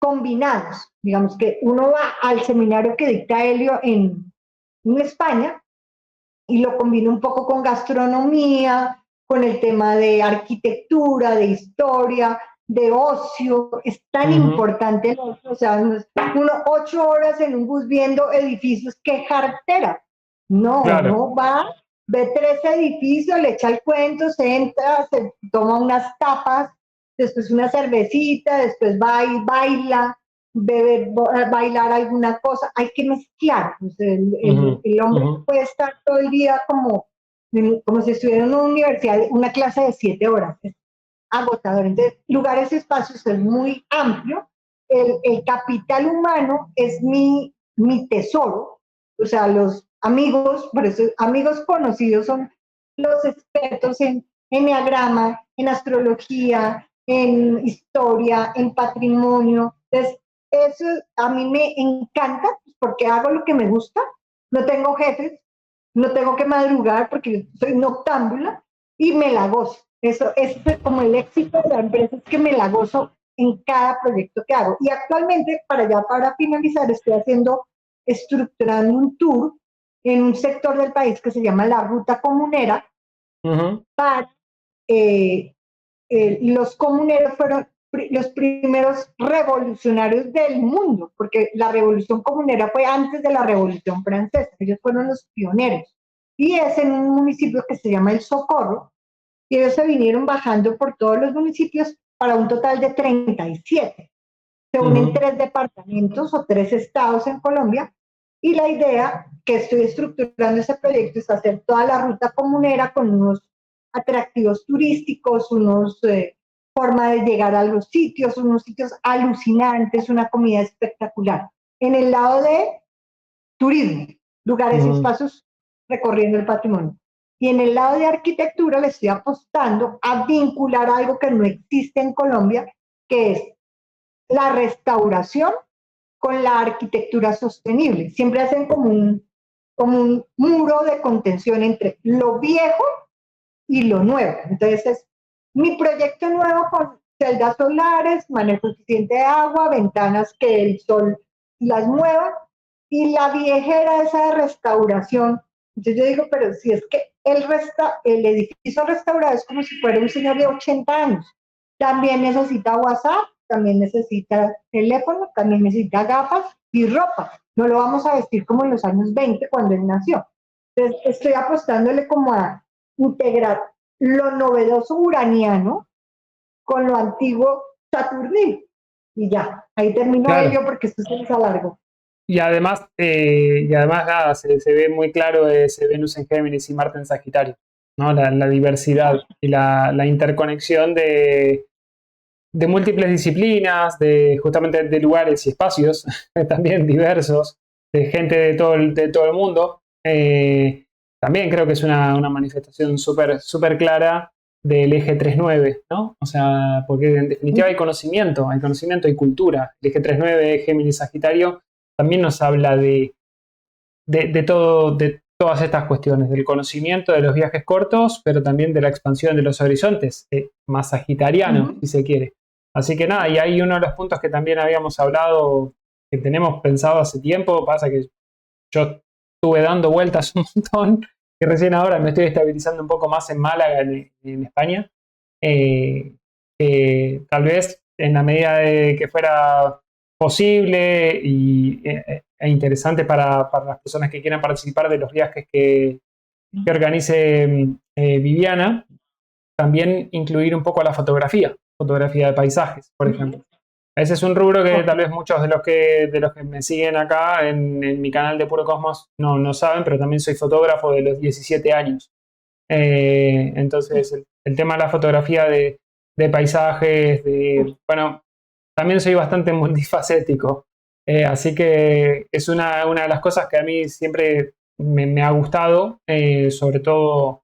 combinados. Digamos que uno va al seminario que dicta Helio en España y lo combino un poco con gastronomía, con el tema de arquitectura, de historia, de ocio. Es tan importante el ocio, o sea, uno 8 horas en un bus viendo edificios, qué jartera. No, claro. no va, ve 3 edificios, le echa el cuento, se entra, se toma unas tapas, después una cervecita, después va y baila, bailar alguna cosa, hay que mezclar. O sea, el hombre puede estar todo el día como si estuviera en una universidad, una clase de 7 horas, es agotador. Entonces, lugares y espacios es muy amplio. El capital humano es mi tesoro, o sea, los amigos, por eso amigos conocidos son los expertos en enneagrama, en astrología, en historia, en patrimonio. Entonces, eso a mí me encanta porque hago lo que me gusta, no tengo jefes, no tengo que madrugar porque soy noctámbula y me la gozo. Eso es como el éxito de la empresa, es que me la gozo en cada proyecto que hago. Y actualmente, para finalizar, estructurando un tour en un sector del país que se llama la Ruta Comunera, para los comuneros fueron los primeros revolucionarios del mundo, porque la revolución comunera fue antes de la revolución francesa, ellos fueron los pioneros. Y es en un municipio que se llama El Socorro, y ellos se vinieron bajando por todos los municipios para un total de 37. Se unen 3 departamentos o 3 estados en Colombia, y la idea que estoy estructurando ese proyecto es hacer toda la ruta comunera con unos atractivos turísticos, forma de llegar a los sitios, unos sitios alucinantes, una comida espectacular. En el lado de turismo, lugares y espacios recorriendo el patrimonio. Y en el lado de arquitectura le estoy apostando a vincular algo que no existe en Colombia, que es la restauración con la arquitectura sostenible. Siempre hacen como un muro de contención entre lo viejo y lo nuevo. Entonces es mi proyecto nuevo con celdas solares, manejo eficiente de agua, ventanas que el sol las mueva, y la viejera esa de restauración. Entonces yo digo, pero si es que el edificio restaurado es como si fuera un señor de 80 años, también necesita WhatsApp, también necesita teléfono, también necesita gafas y ropa. No lo vamos a vestir como en los años 20 cuando él nació. Entonces estoy apostándole como a integrar lo novedoso uraniano con lo antiguo saturnino. Y ya, ahí termino ello porque esto se les alargó. Y además nada, se ve muy claro ese Venus en Géminis y Marte en Sagitario, ¿no? La diversidad y la interconexión de múltiples disciplinas, justamente de lugares y espacios también diversos, de gente de todo el mundo. También creo que es una manifestación súper clara del eje 3-9, ¿no? O sea, porque en definitiva hay conocimiento y cultura. El eje 3-9, Géminis Sagitario, también nos habla de todas estas cuestiones, del conocimiento, de los viajes cortos, pero también de la expansión de los horizontes, más sagitariano, si se quiere. Así que nada, y hay uno de los puntos que también habíamos hablado, que tenemos pensado hace tiempo, pasa que yo estuve dando vueltas un montón, que recién ahora me estoy estabilizando un poco más en Málaga, en España. Tal vez en la medida de que fuera posible e interesante para las personas que quieran participar de los viajes que organice Viviana, también incluir un poco la fotografía de paisajes, por ejemplo. Ese es un rubro que tal vez muchos de los que me siguen acá en mi canal de Puro Cosmos no saben, pero también soy fotógrafo de los 17 años. Entonces, el tema de la fotografía de paisajes, bueno, también soy bastante multifacético. Así que es una de las cosas que a mí siempre me ha gustado, sobre todo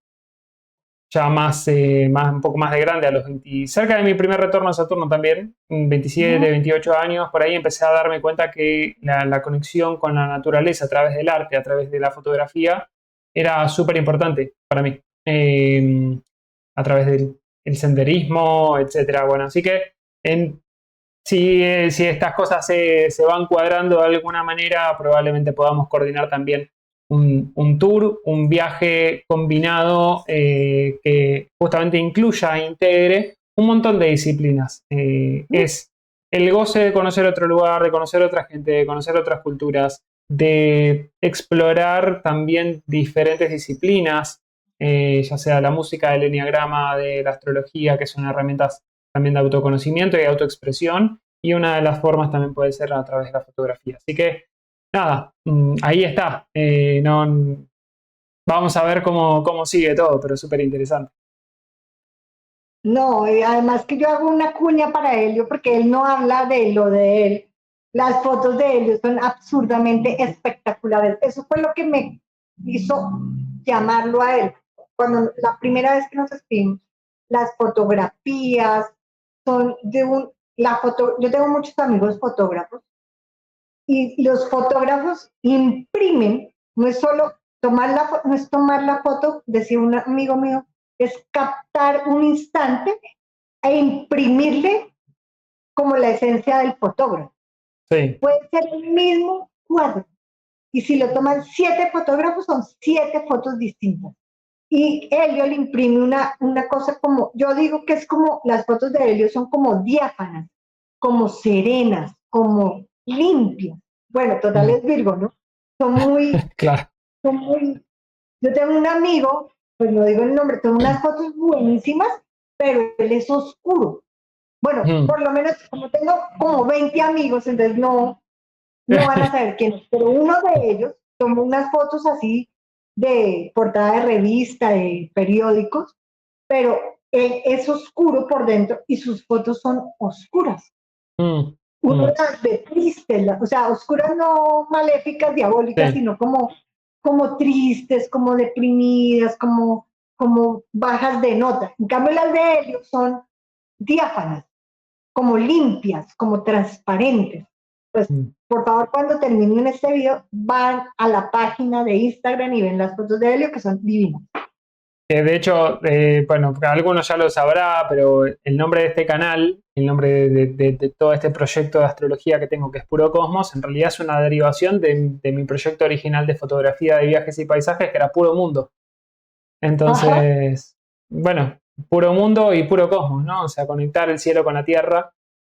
ya un poco más de grande, cerca de mi primer retorno a Saturno también, 27, 28 años, por ahí empecé a darme cuenta que la conexión con la naturaleza a través del arte, a través de la fotografía, era súper importante para mí, a través del senderismo, etcétera. Bueno, así que si estas cosas se van cuadrando de alguna manera, probablemente podamos coordinar también un tour, un viaje combinado que justamente incluya e integre un montón de disciplinas. Es el goce de conocer otro lugar, de conocer otra gente, de conocer otras culturas, de explorar también diferentes disciplinas, ya sea la música, el enneagrama, de la astrología, que son herramientas también de autoconocimiento y autoexpresión, y una de las formas también puede ser a través de la fotografía. Así que, nada, ahí está. Vamos a ver cómo sigue todo, pero súper interesante. No, y además que yo hago una cuña para Helio porque él no habla de lo de él. Las fotos de Helio son absurdamente espectaculares. Eso fue lo que me hizo llamarlo a él. Cuando la primera vez que nos escribimos, las fotografías son de yo tengo muchos amigos fotógrafos y los fotógrafos imprimen, no es solo no es tomar la foto, decía un amigo mío, es captar un instante e imprimirle como la esencia del fotógrafo. Sí. Puede ser el mismo cuadro. Y si lo toman 7 fotógrafos, son 7 fotos distintas. Y Helio le imprime una cosa como, yo digo que es como, las fotos de Helio son como diáfanas, como serenas, como limpias. Bueno, total es Virgo, ¿no? Son muy, Claro. son muy, yo tengo un amigo, pues no digo el nombre, tengo unas fotos buenísimas, pero él es oscuro. Bueno, por lo menos como tengo como 20 amigos, entonces no van a saber quién es, pero uno de ellos tomó unas fotos así de portada de revista, de periódicos, pero él es oscuro por dentro y sus fotos son oscuras. Uno las ve tristes, o sea, oscuras no maléficas, diabólicas, Sí. sino como tristes, como deprimidas, como bajas de nota. En cambio, las de ellos son diáfanas, como limpias, como transparentes. Pues, por favor, cuando terminen este video, van a la página de Instagram y ven las fotos de Helio, que son divinas. De hecho, bueno, algunos ya lo sabrá, pero el nombre de este canal, el nombre de todo este proyecto de astrología que tengo, que es Puro Cosmos, en realidad es una derivación de mi proyecto original de fotografía de viajes y paisajes, que era Puro Mundo. Entonces, bueno, Puro Mundo y Puro Cosmos, ¿no? O sea, conectar el cielo con la tierra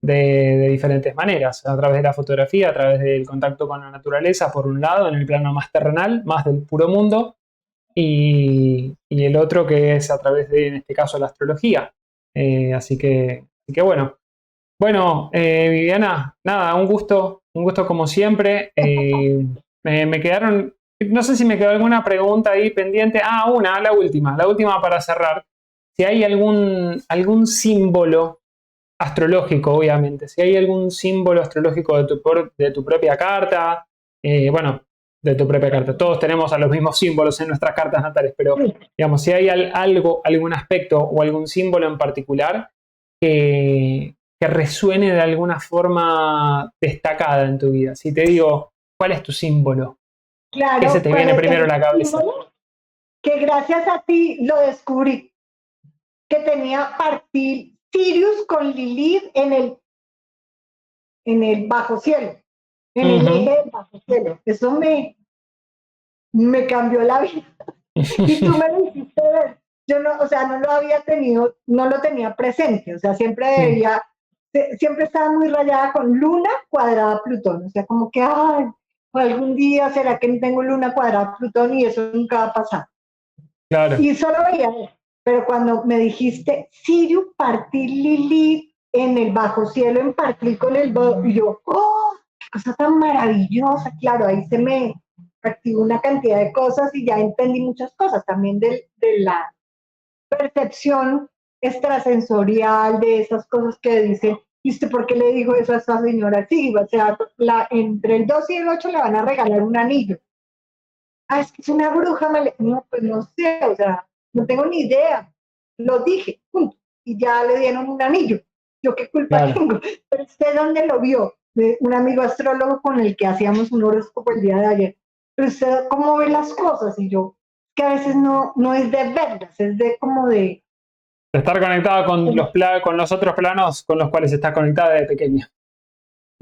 de diferentes maneras, a través de la fotografía, a través del contacto con la naturaleza, por un lado, en el plano más terrenal, más del puro mundo, y el otro que es a través de, en este caso, la astrología. Así que bueno. Bueno, Viviana, nada, un gusto como siempre. Me quedaron, no sé si me quedó alguna pregunta ahí pendiente. La última para cerrar. Si hay algún símbolo astrológico, obviamente, si hay algún símbolo astrológico de tu propia carta, bueno, de tu propia carta. Todos tenemos a los mismos símbolos en nuestras cartas natales, pero digamos, si hay algún aspecto o algún símbolo en particular que resuene de alguna forma destacada en tu vida. Si te digo, ¿cuál es tu símbolo? Claro, ¿Qué se te viene primero a la cabeza? Que gracias a ti lo descubrí, que tenía partir Sirius con Lilith en el bajo cielo, en el eje del bajo cielo. Eso me cambió la vida. Y tú me lo hiciste ver. Yo no, o sea, no lo había tenido, no lo tenía presente. O sea, siempre estaba muy rayada con Luna cuadrada Plutón. O sea, como que, ay, algún día será que no tengo Luna cuadrada Plutón y eso nunca va a pasar. Claro. Y solo veía eso. Pero cuando me dijiste Sirius partir Lilith en el bajo cielo, en partir con el y yo, ¡oh! ¡Qué cosa tan maravillosa! Claro, ahí se me activó una cantidad de cosas y ya entendí muchas cosas también de la percepción extrasensorial, de esas cosas que dicen, ¿y usted por qué le dijo eso a esa señora? Sí, o sea, entre el 2 y el 8 le van a regalar un anillo. Ah, es que es una bruja, no, pues no sé, o sea, no tengo ni idea. Lo dije, punto. Y ya le dieron un anillo. ¿Yo qué culpa tengo? Pero ¿usted dónde lo vio? De un amigo astrólogo con el que hacíamos un horóscopo el día de ayer. Pero usted, ¿cómo ve las cosas? Y yo, que a veces no es de verlas, es de como de estar conectada con los otros planos con los cuales estás conectada desde pequeña.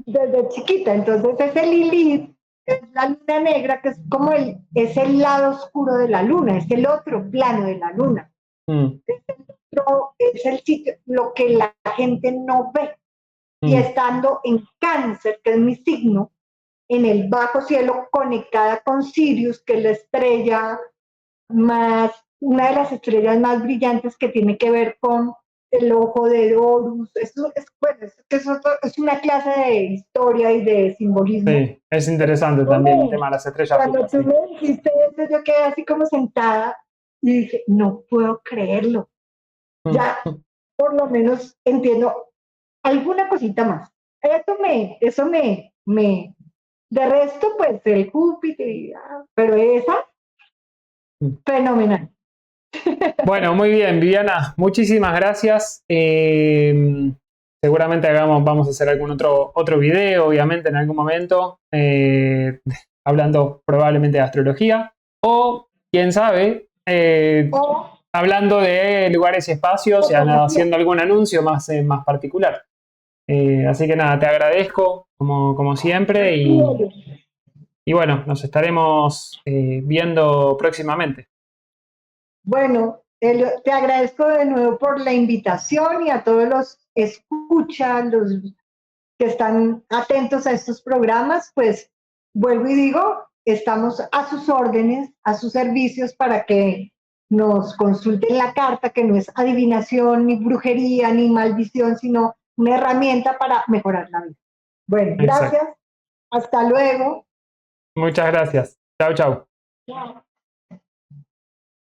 desde chiquita. Entonces ese Lilith es la luna negra, que es como es el lado oscuro de la luna, es el otro plano de la luna. Mm, Es el sitio, lo que la gente no ve. Y mm, estando en Cáncer, que es mi signo, en el bajo cielo, conectada con Sirius, que es la estrella más, una de las estrellas más brillantes que tiene que ver con el ojo de Horus. Bueno, es una clase de historia y de simbolismo. sí, es interesante también el tema de las estrellas Cuando fijas, tú sí. me dijiste eso, yo quedé así como sentada y dije, no puedo creerlo. Mm, Ya por lo menos entiendo alguna cosita más. De resto, pues el Júpiter, pero esa, mm. fenomenal. Bueno, muy bien, Viviana, muchísimas gracias. Seguramente vamos a hacer algún otro video, obviamente, en algún momento, hablando probablemente de astrología, o quién sabe, O hablando de lugares y espacios y fotografía. haciendo algún anuncio más particular. Así que nada, te agradezco como siempre y bueno, nos estaremos viendo próximamente. Bueno, te agradezco de nuevo por la invitación y a todos los escuchan, los que están atentos a estos programas, pues vuelvo y digo, estamos a sus órdenes, a sus servicios para que nos consulten la carta, que no es adivinación, ni brujería, ni maldición, sino una herramienta para mejorar la vida. Bueno, Exacto. gracias, hasta luego. Muchas gracias. Chao, chao. Chao.